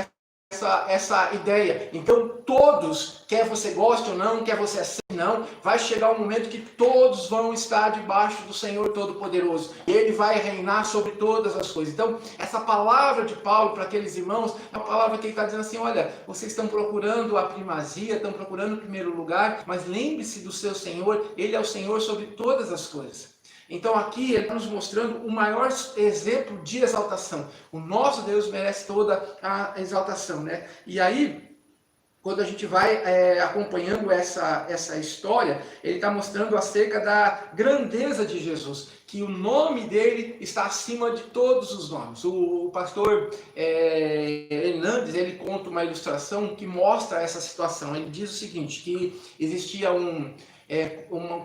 essa ideia. Então todos, quer você goste ou não, quer você aceite ou não, vai chegar um momento que todos vão estar debaixo do Senhor Todo-Poderoso. Ele vai reinar sobre todas as coisas. Então essa palavra de Paulo para aqueles irmãos é uma palavra que ele está dizendo assim: olha, vocês estão procurando a primazia, estão procurando o primeiro lugar, mas lembre-se do seu Senhor, Ele é o Senhor sobre todas as coisas. Então aqui ele está nos mostrando o maior exemplo de exaltação. O nosso Deus merece toda a exaltação, né? E aí, quando a gente vai acompanhando essa história, ele está mostrando acerca da grandeza de Jesus, que o nome dele está acima de todos os nomes. O pastor Hernandes, ele conta uma ilustração que mostra essa situação. Ele diz o seguinte, que existia um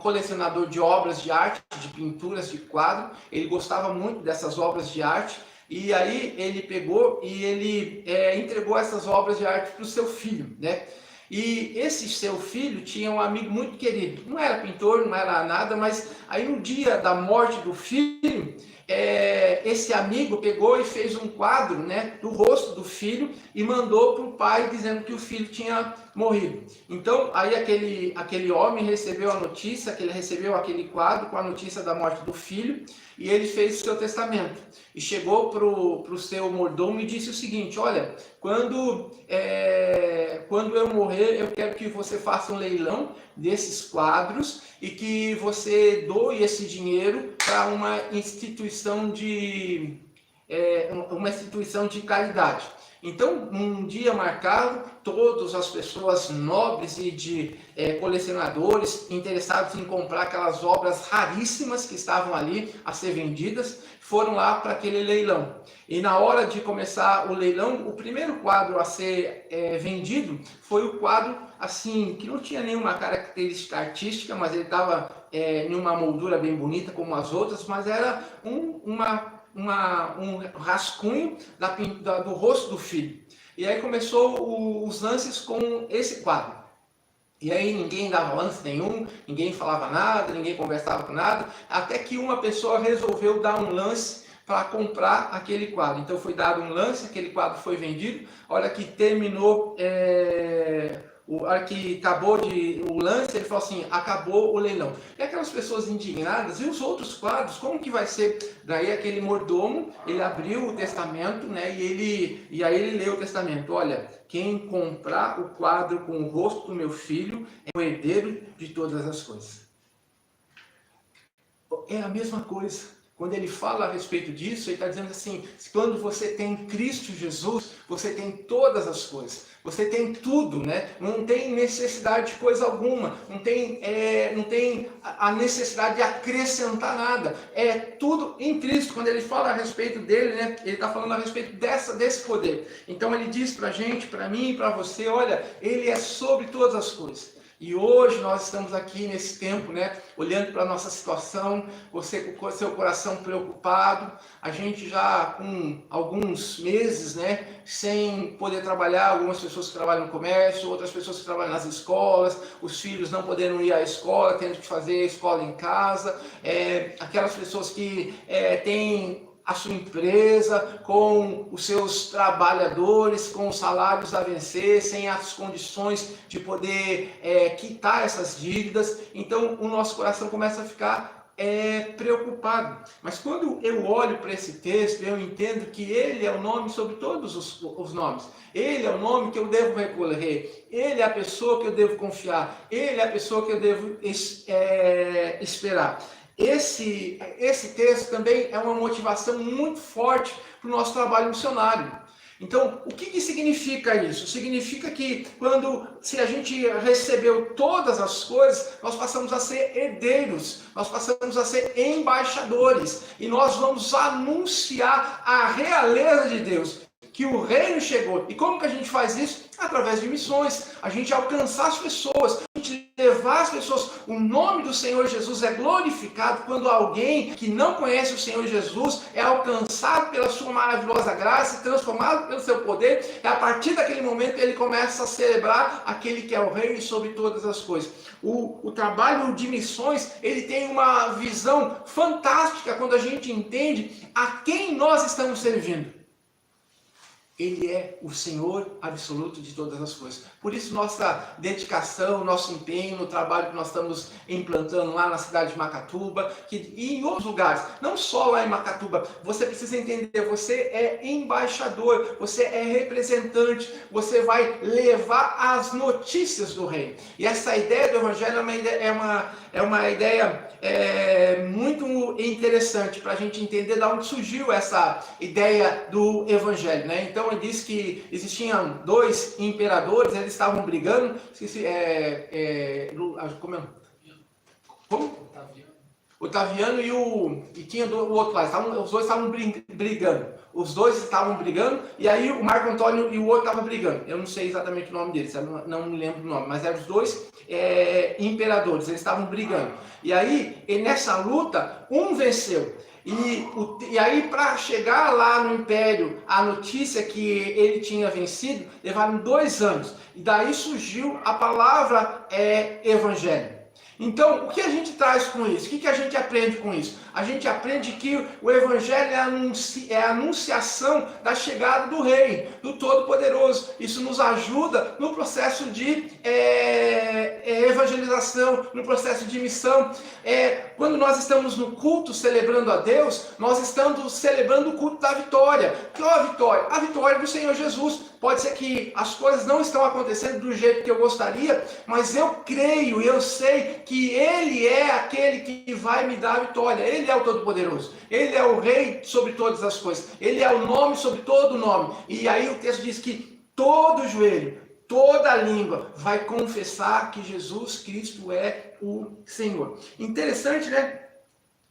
colecionador de obras de arte, de pinturas, de quadro. Ele gostava muito dessas obras de arte, e aí ele pegou e ele entregou essas obras de arte para o seu filho, né? E esse seu filho tinha um amigo muito querido, não era pintor, não era nada, mas aí no dia da morte do filho, esse amigo pegou e fez um quadro, né, do rosto do filho e mandou para o pai dizendo que o filho tinha morrido. Então aí aquele homem recebeu a notícia, que ele recebeu aquele quadro com a notícia da morte do filho, e ele fez o seu testamento. E chegou para o seu mordomo e disse o seguinte: olha, quando eu morrer, eu quero que você faça um leilão desses quadros e que você doe esse dinheiro para uma instituição de caridade. Então, num dia marcado, todas as pessoas nobres e de colecionadores interessados em comprar aquelas obras raríssimas que estavam ali a ser vendidas, foram lá para aquele leilão. E na hora de começar o leilão, o primeiro quadro a ser vendido foi o quadro assim, que não tinha nenhuma característica artística, mas ele estava em uma moldura bem bonita como as outras, mas era um rascunho do rosto do filho. E aí começou os lances com esse quadro. E aí ninguém dava lance nenhum, ninguém falava nada, ninguém conversava com nada, até que uma pessoa resolveu dar um lance para comprar aquele quadro. Então foi dado um lance, aquele quadro foi vendido. A hora que terminou, a hora que acabou o lance, ele falou assim: acabou o leilão. E aquelas pessoas indignadas, e os outros quadros, como que vai ser? Daí aquele mordomo, ele abriu o testamento, né, e aí ele leu o testamento: olha, quem comprar o quadro com o rosto do meu filho é o herdeiro de todas as coisas. É a mesma coisa. Quando ele fala a respeito disso, ele está dizendo assim: quando você tem Cristo Jesus, você tem todas as coisas, você tem tudo, né? Não tem necessidade de coisa alguma, não tem a necessidade de acrescentar nada, é tudo em Cristo. Quando ele fala a respeito dele, né, ele está falando a respeito desse poder. Então ele diz para a gente, para mim e para você: olha, ele é sobre todas as coisas. E hoje nós estamos aqui nesse tempo, né, olhando para a nossa situação, você com o seu coração preocupado, a gente já com alguns meses, né, sem poder trabalhar, algumas pessoas que trabalham no comércio, outras pessoas que trabalham nas escolas, os filhos não podendo ir à escola, tendo que fazer a escola em casa, aquelas pessoas que têm a sua empresa, com os seus trabalhadores, com os salários a vencer, sem as condições de poder quitar essas dívidas. Então o nosso coração começa a ficar preocupado. Mas quando eu olho para esse texto, eu entendo que ele é o nome sobre todos os nomes. Ele é o nome que eu devo recorrer. Ele é a pessoa que eu devo confiar. Ele é a pessoa que eu devo esperar. Esse texto também é uma motivação muito forte para o nosso trabalho missionário. Então, o que significa isso? Significa que se a gente recebeu todas as coisas, nós passamos a ser herdeiros, nós passamos a ser embaixadores, e nós vamos anunciar a realeza de Deus, que o reino chegou. E como que a gente faz isso? Através de missões. A gente alcançar as pessoas, a gente levar as pessoas. O nome do Senhor Jesus é glorificado quando alguém que não conhece o Senhor Jesus é alcançado pela sua maravilhosa graça, transformado pelo seu poder. É a partir daquele momento que ele começa a celebrar aquele que é o rei sobre todas as coisas. O trabalho de missões, ele tem uma visão fantástica quando a gente entende a quem nós estamos servindo. Ele é o Senhor absoluto de todas as coisas. Por isso nossa dedicação, nosso empenho no trabalho que nós estamos implantando lá na cidade de Macatuba e em outros lugares, não só lá em Macatuba. Você precisa entender, você é embaixador, você é representante, você vai levar as notícias do reino. E essa ideia do evangelho é uma ideia muito interessante para a gente entender de onde surgiu essa ideia do evangelho, né? Então ele diz que existiam dois imperadores, eles estavam brigando, como? Otaviano e tinha o outro lá, os dois estavam brigando. Os dois estavam brigando, e aí o Marco Antônio e o outro estavam brigando. Eu não sei exatamente o nome deles, não me lembro o nome, mas eram os dois imperadores, eles estavam brigando. E aí, nessa luta, um venceu. E aí, para chegar lá no Império, a notícia que ele tinha vencido, levaram 2 anos. E daí surgiu a palavra evangelho. Então, o que a gente traz com isso? O que a gente aprende com isso? A gente aprende que o Evangelho é a anunciação da chegada do Rei, do Todo-Poderoso. Isso nos ajuda no processo de evangelização, no processo de missão. Quando nós estamos no culto celebrando a Deus, nós estamos celebrando o culto da vitória. Qual a vitória? A vitória do Senhor Jesus. Pode ser que as coisas não estão acontecendo do jeito que eu gostaria, mas eu creio e eu sei que Ele é aquele que vai me dar a vitória. Ele é o Todo-Poderoso. Ele é o Rei sobre todas as coisas. Ele é o nome sobre todo nome. E aí o texto diz que todo joelho, toda língua vai confessar que Jesus Cristo é o Senhor. Interessante, né?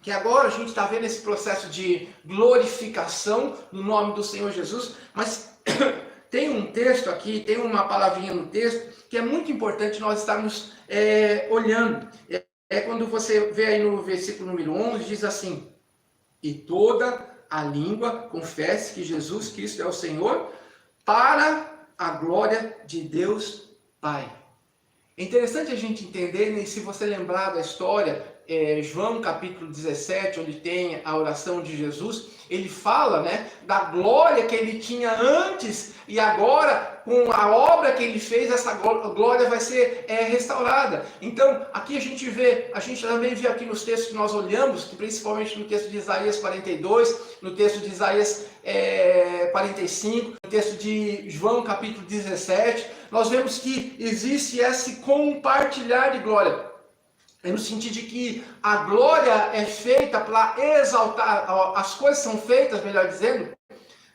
Que agora a gente está vendo esse processo de glorificação no nome do Senhor Jesus, mas tem um texto aqui, tem uma palavrinha no texto que é muito importante nós estarmos olhando. Quando você vê aí no versículo número 11, diz assim: e toda a língua confesse que Jesus Cristo é o Senhor, para a glória de Deus Pai. É interessante a gente entender, né, se você lembrar da história, João capítulo 17, onde tem a oração de Jesus, ele fala, né, da glória que ele tinha antes e agora, com a obra que ele fez, essa glória vai ser restaurada. Então, aqui a gente também vê aqui nos textos que nós olhamos, que principalmente no texto de Isaías 42, no texto de Isaías 45, no texto de João capítulo 17, nós vemos que existe esse compartilhar de glória. É no sentido de que a glória é feita para exaltar, as coisas são feitas, melhor dizendo,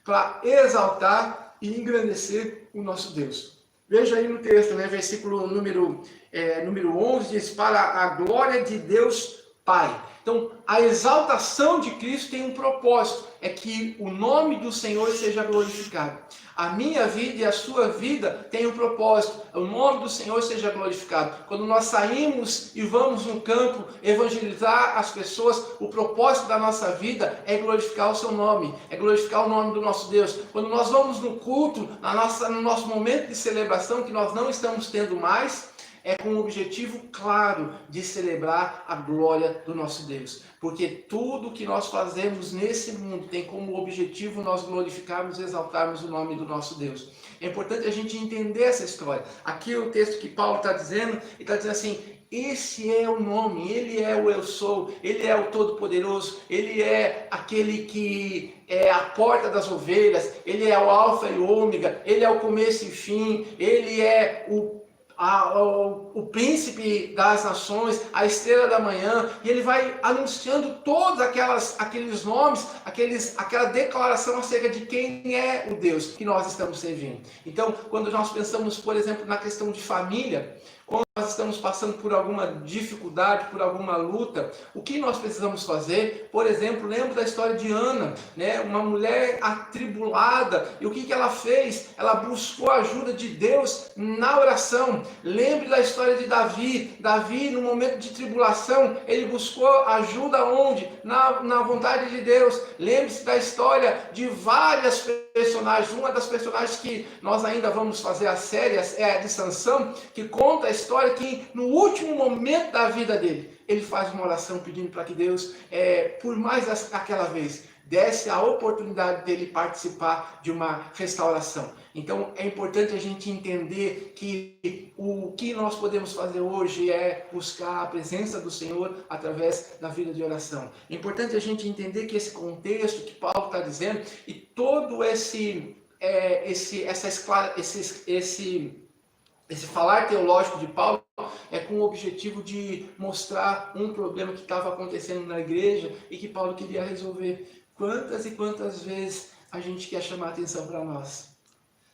para exaltar e engrandecer o nosso Deus. Veja aí no texto, né, versículo número 11, diz: para a glória de Deus Pai. Então, a exaltação de Cristo tem um propósito, é que o nome do Senhor seja glorificado. A minha vida e a sua vida tem um propósito, o nome do Senhor seja glorificado. Quando nós saímos e vamos no campo evangelizar as pessoas, o propósito da nossa vida é glorificar o seu nome, é glorificar o nome do nosso Deus. Quando nós vamos no culto, no nosso momento de celebração, que nós não estamos tendo mais, é com o objetivo claro de celebrar a glória do nosso Deus. Porque tudo que nós fazemos nesse mundo tem como objetivo nós glorificarmos e exaltarmos o nome do nosso Deus. É importante a gente entender essa história. Aqui o texto que Paulo está dizendo, ele está dizendo assim: esse é o nome, ele é o eu sou, ele é o Todo-Poderoso, ele é aquele que é a porta das ovelhas, ele é o alfa e o ômega, ele é o começo e fim, ele é o príncipe das nações, a estrela da manhã, e ele vai anunciando todos aqueles nomes, aquela declaração acerca de quem é o Deus que nós estamos servindo. Então, quando nós pensamos, por exemplo, na questão de família, quando estamos passando por alguma dificuldade, por alguma luta, o que nós precisamos fazer? Por exemplo, lembro da história de Ana, né? Uma mulher atribulada, e o que ela fez? Ela buscou a ajuda de Deus na oração. Lembre da história de Davi. Davi, no momento de tribulação, ele buscou ajuda onde? Na vontade de Deus. Lembre-se da história de várias personagens. Uma das personagens que nós ainda vamos fazer a série é a de Sansão, que conta a história que no último momento da vida dele, ele faz uma oração pedindo para que Deus, por mais aquela vez, desse a oportunidade dele participar de uma restauração. Então é importante a gente entender que o que nós podemos fazer hoje é buscar a presença do Senhor através da vida de oração. É importante a gente entender que esse contexto que Paulo está dizendo e todo esse falar teológico de Paulo é com o objetivo de mostrar um problema que estava acontecendo na igreja e que Paulo queria resolver. Quantas e quantas vezes a gente quer chamar atenção para nós?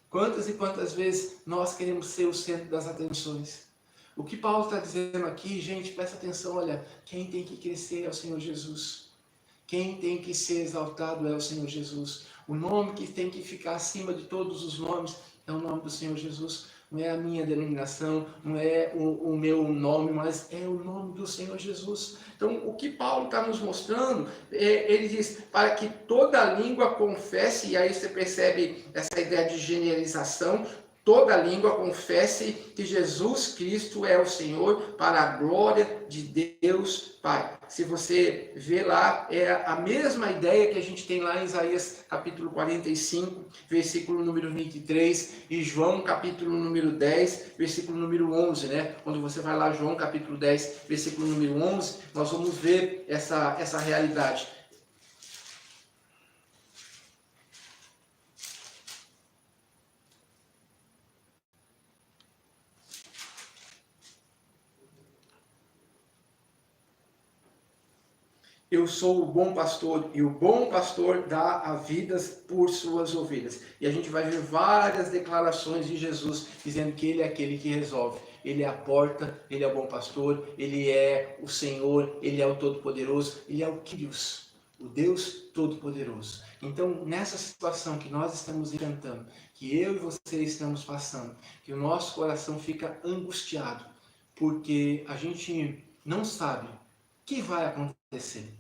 Quantas e quantas vezes nós queremos ser o centro das atenções? O que Paulo está dizendo aqui, gente, presta atenção, olha, quem tem que crescer é o Senhor Jesus. Quem tem que ser exaltado é o Senhor Jesus. O nome que tem que ficar acima de todos os nomes é o nome do Senhor Jesus. Não é a minha denominação, não é o meu nome, mas é o nome do Senhor Jesus. Então, o que Paulo está nos mostrando, ele diz, para que toda língua confesse, e aí você percebe essa ideia de generalização, toda língua confesse que Jesus Cristo é o Senhor, para a glória de Deus Pai. Se você vê lá, é a mesma ideia que a gente tem lá em Isaías capítulo 45, versículo número 23, e João capítulo número 10, versículo número 11, né? Quando você vai lá, João capítulo 10, versículo número 11, nós vamos ver essa realidade. Eu sou o bom pastor, e o bom pastor dá a vida por suas ovelhas. E a gente vai ver várias declarações de Jesus dizendo que Ele é aquele que resolve. Ele é a porta, Ele é o bom pastor, Ele é o Senhor, Ele é o Todo-Poderoso, Ele é o Kyrios, o Deus Todo-Poderoso. Então, nessa situação que nós estamos enfrentando, que eu e você estamos passando, que o nosso coração fica angustiado, porque a gente não sabe o que vai acontecer.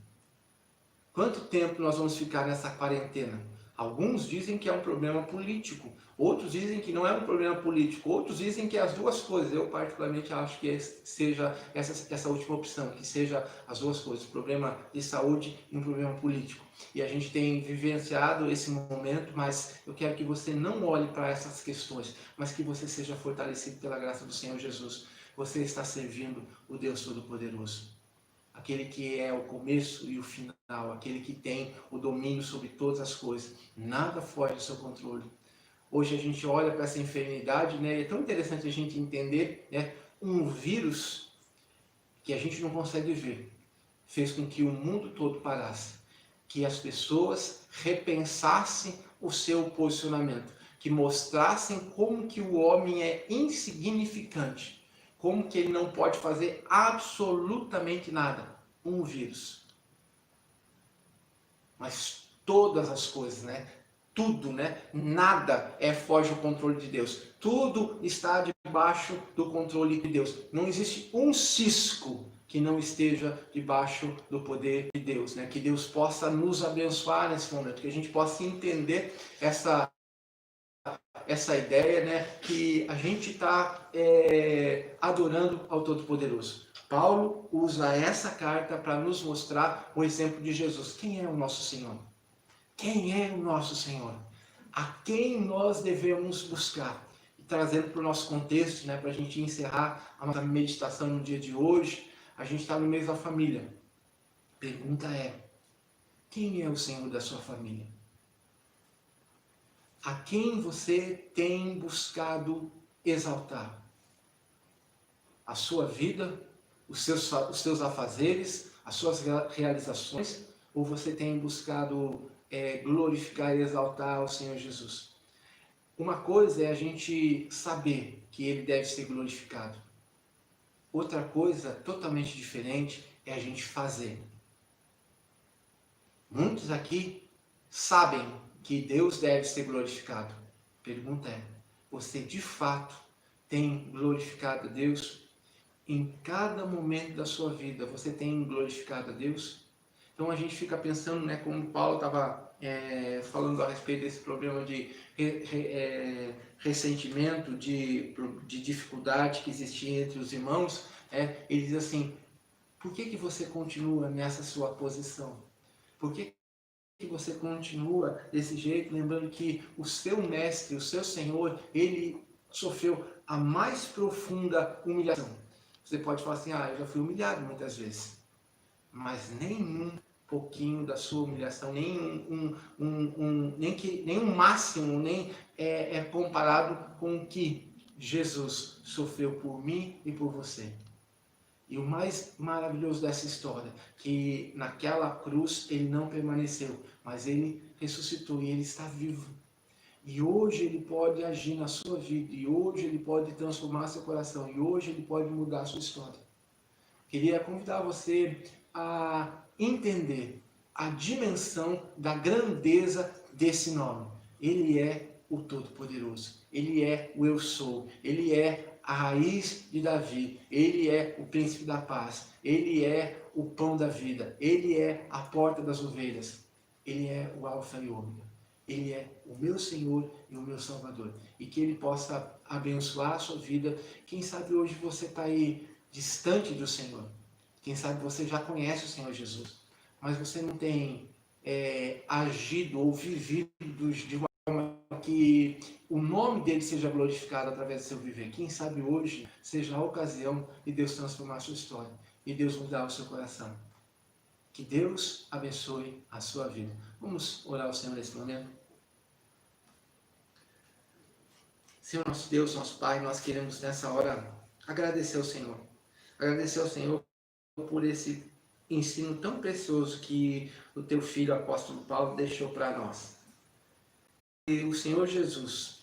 Quanto tempo nós vamos ficar nessa quarentena? Alguns dizem que é um problema político, outros dizem que não é um problema político, outros dizem que é as duas coisas. Eu particularmente acho que seja essa última opção, que seja as duas coisas, problema de saúde e um problema político. E a gente tem vivenciado esse momento, mas eu quero que você não olhe para essas questões, mas que você seja fortalecido pela graça do Senhor Jesus. Você está servindo o Deus Todo-Poderoso. Aquele que é o começo e o final, aquele que tem o domínio sobre todas as coisas. Nada foge do seu controle. Hoje a gente olha para essa enfermidade, né? E é tão interessante a gente entender, né? Um vírus que a gente não consegue ver fez com que o mundo todo parasse, que as pessoas repensassem o seu posicionamento, que mostrassem como que o homem é insignificante, como que ele não pode fazer absolutamente nada. Um vírus. Mas todas as coisas, né? Tudo, né? Nada foge ao controle de Deus. Tudo está debaixo do controle de Deus. Não existe um cisco que não esteja debaixo do poder de Deus, né? Que Deus possa nos abençoar nesse momento, que a gente possa entender essa ideia, né, que a gente está adorando ao Todo-Poderoso. Paulo usa essa carta para nos mostrar o exemplo de Jesus. Quem é o nosso Senhor? Quem é o nosso Senhor? A quem nós devemos buscar? E trazendo para o nosso contexto, né, para a gente encerrar a nossa meditação no dia de hoje, a gente está no mês da família. A pergunta é, quem é o Senhor da sua família? A quem você tem buscado exaltar? A sua vida, os seus afazeres, as suas realizações? Ou você tem buscado glorificar e exaltar o Senhor Jesus? Uma coisa é a gente saber que Ele deve ser glorificado. Outra coisa totalmente diferente é a gente fazer. Muitos aqui sabem que Deus deve ser glorificado. Pergunta é, você de fato tem glorificado a Deus? Em cada momento da sua vida, você tem glorificado a Deus? Então a gente fica pensando, né, como Paulo estava falando a respeito desse problema de ressentimento, de dificuldade que existia entre os irmãos, ele diz assim, por que você continua nessa sua posição? Por que você continua desse jeito, lembrando que o seu mestre, o seu Senhor, ele sofreu a mais profunda humilhação. Você pode falar assim, eu já fui humilhado muitas vezes, mas nenhum pouquinho da sua humilhação, nem um máximo, nem é comparado com o que Jesus sofreu por mim e por você. E o mais maravilhoso dessa história, que naquela cruz ele não permaneceu, mas ele ressuscitou e ele está vivo. E hoje ele pode agir na sua vida, e hoje ele pode transformar seu coração, e hoje ele pode mudar a sua história. Queria convidar você a entender a dimensão da grandeza desse nome. Ele é o Todo-Poderoso, ele é o Eu Sou, ele é a raiz de Davi, ele é o príncipe da paz, ele é o pão da vida, ele é a porta das ovelhas, ele é o alfa e ômega, ele é o meu Senhor e o meu Salvador, e que ele possa abençoar a sua vida. Quem sabe hoje você está aí distante do Senhor, quem sabe você já conhece o Senhor Jesus, mas você não tem agido ou vivido de uma forma que o nome dele seja glorificado através do seu viver. Quem sabe hoje seja a ocasião de Deus transformar a sua história e Deus mudar o seu coração. Que Deus abençoe a sua vida. Vamos orar ao Senhor nesse momento? Senhor, nosso Deus, nosso Pai, nós queremos nessa hora agradecer ao Senhor. Agradecer ao Senhor por esse ensino tão precioso que o teu filho, o apóstolo Paulo, deixou para nós. E o Senhor Jesus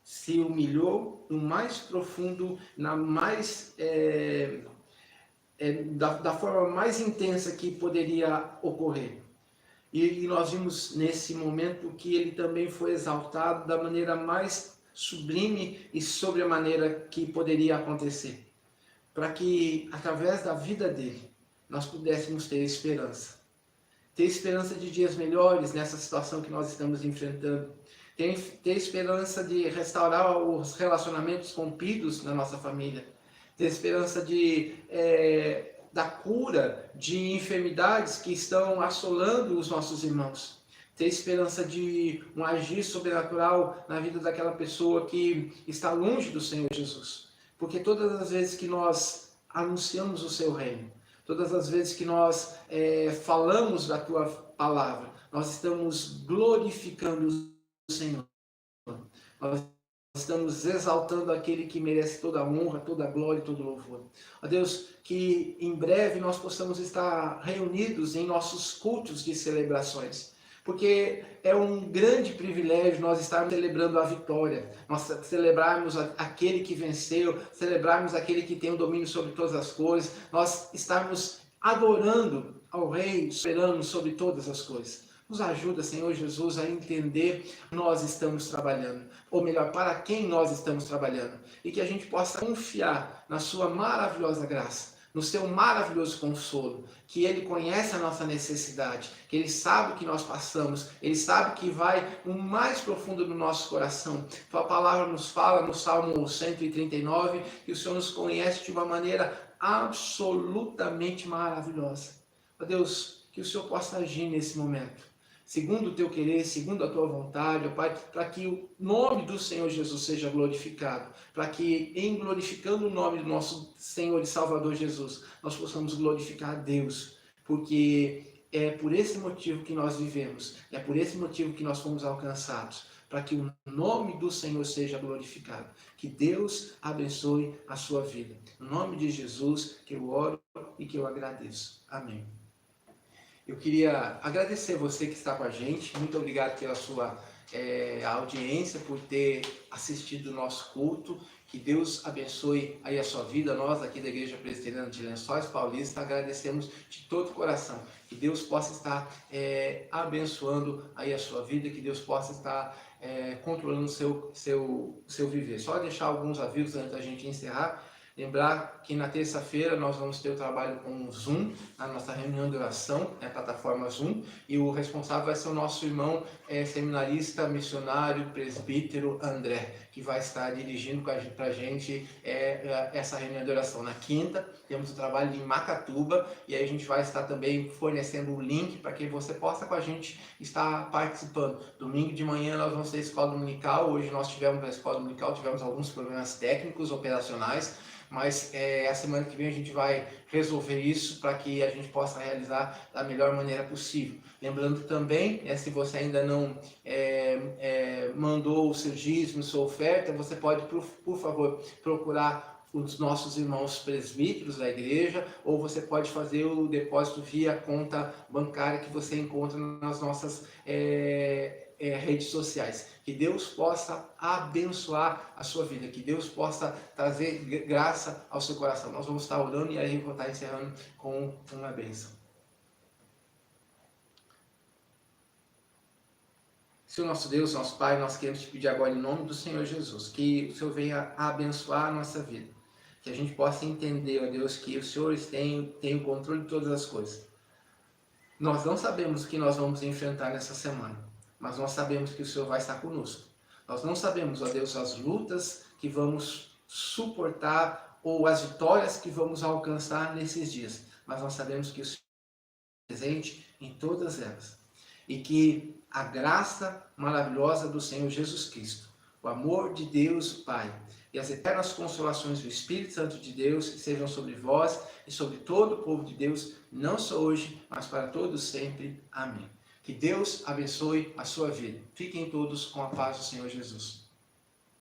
se humilhou no mais profundo, da forma mais intensa que poderia ocorrer. E nós vimos nesse momento que ele também foi exaltado da maneira mais sublime e sobre a maneira que poderia acontecer, para que através da vida dele nós pudéssemos ter esperança de dias melhores nessa situação que nós estamos enfrentando, ter esperança de restaurar os relacionamentos rompidos na nossa família, ter esperança da cura de enfermidades que estão assolando os nossos irmãos, ter esperança de um agir sobrenatural na vida daquela pessoa que está longe do Senhor Jesus, porque todas as vezes que nós anunciamos o seu reino, todas as vezes que nós falamos da tua palavra, nós estamos glorificando o Senhor. Nós estamos exaltando aquele que merece toda a honra, toda a glória e todo o louvor. Ó Deus, que em breve nós possamos estar reunidos em nossos cultos de celebrações, porque é um grande privilégio nós estarmos celebrando a vitória, nós celebrarmos aquele que venceu, celebrarmos aquele que tem o domínio sobre todas as coisas, nós estarmos adorando ao Rei soberano sobre todas as coisas. Nos ajuda, Senhor Jesus, a entender que nós estamos trabalhando, ou melhor, para quem nós estamos trabalhando, e que a gente possa confiar na sua maravilhosa graça, no seu maravilhoso consolo, que Ele conhece a nossa necessidade, que Ele sabe o que nós passamos, Ele sabe que vai no mais profundo do nosso coração. Tua palavra nos fala no Salmo 139, que o Senhor nos conhece de uma maneira absolutamente maravilhosa. Ó Deus, que o Senhor possa agir nesse momento, segundo o teu querer, segundo a tua vontade, ó Pai, para que o nome do Senhor Jesus seja glorificado, para que em glorificando o nome do nosso Senhor e Salvador Jesus, nós possamos glorificar a Deus, porque é por esse motivo que nós vivemos, é por esse motivo que nós fomos alcançados, para que o nome do Senhor seja glorificado. Que Deus abençoe a sua vida. No nome de Jesus que eu oro e que eu agradeço. Amém. Eu queria agradecer você que está com a gente, muito obrigado pela sua a audiência, por ter assistido o nosso culto. Que Deus abençoe aí a sua vida. Nós aqui da Igreja Presbiteriana de Lençóis Paulista agradecemos de todo o coração. Que Deus possa estar abençoando aí a sua vida, que Deus possa estar controlando o seu viver. Só deixar alguns avisos antes da gente encerrar. Lembrar que na terça-feira nós vamos ter o trabalho com o Zoom, a nossa reunião de oração, a plataforma Zoom, e o responsável vai ser o nosso irmão seminarista, missionário, presbítero André, que vai estar dirigindo para a gente essa reunião de oração. Na quinta, temos o trabalho em Macatuba, e aí a gente vai estar também fornecendo o link para que você possa com a gente estar participando. Domingo de manhã nós vamos ter escola dominical. Hoje nós tivemos a escola dominical, tivemos alguns problemas técnicos, operacionais, mas a semana que vem a gente vai resolver isso para que a gente possa realizar da melhor maneira possível. Lembrando também, se você ainda não mandou o seu dízimo, sua oferta, você pode, por favor, procurar os nossos irmãos presbíteros da igreja, ou você pode fazer o depósito via conta bancária que você encontra nas nossas redes sociais. Que Deus possa abençoar a sua vida, que Deus possa trazer graça ao seu coração. Nós vamos estar orando e aí eu vou estar encerrando com uma bênção. Senhor nosso Deus, nosso Pai, nós queremos te pedir agora em nome do Senhor Jesus, que o Senhor venha abençoar a nossa vida, que a gente possa entender, ó Deus, que o Senhor tem o controle de todas as coisas. Nós não sabemos o que nós vamos enfrentar nessa semana, mas nós sabemos que o Senhor vai estar conosco. Nós não sabemos, ó Deus, as lutas que vamos suportar ou as vitórias que vamos alcançar nesses dias, mas nós sabemos que o Senhor é presente em todas elas. E que a graça maravilhosa do Senhor Jesus Cristo, o amor de Deus Pai e as eternas consolações do Espírito Santo de Deus sejam sobre vós e sobre todo o povo de Deus, não só hoje, mas para todos sempre. Amém. Que Deus abençoe a sua vida. Fiquem todos com a paz do Senhor Jesus.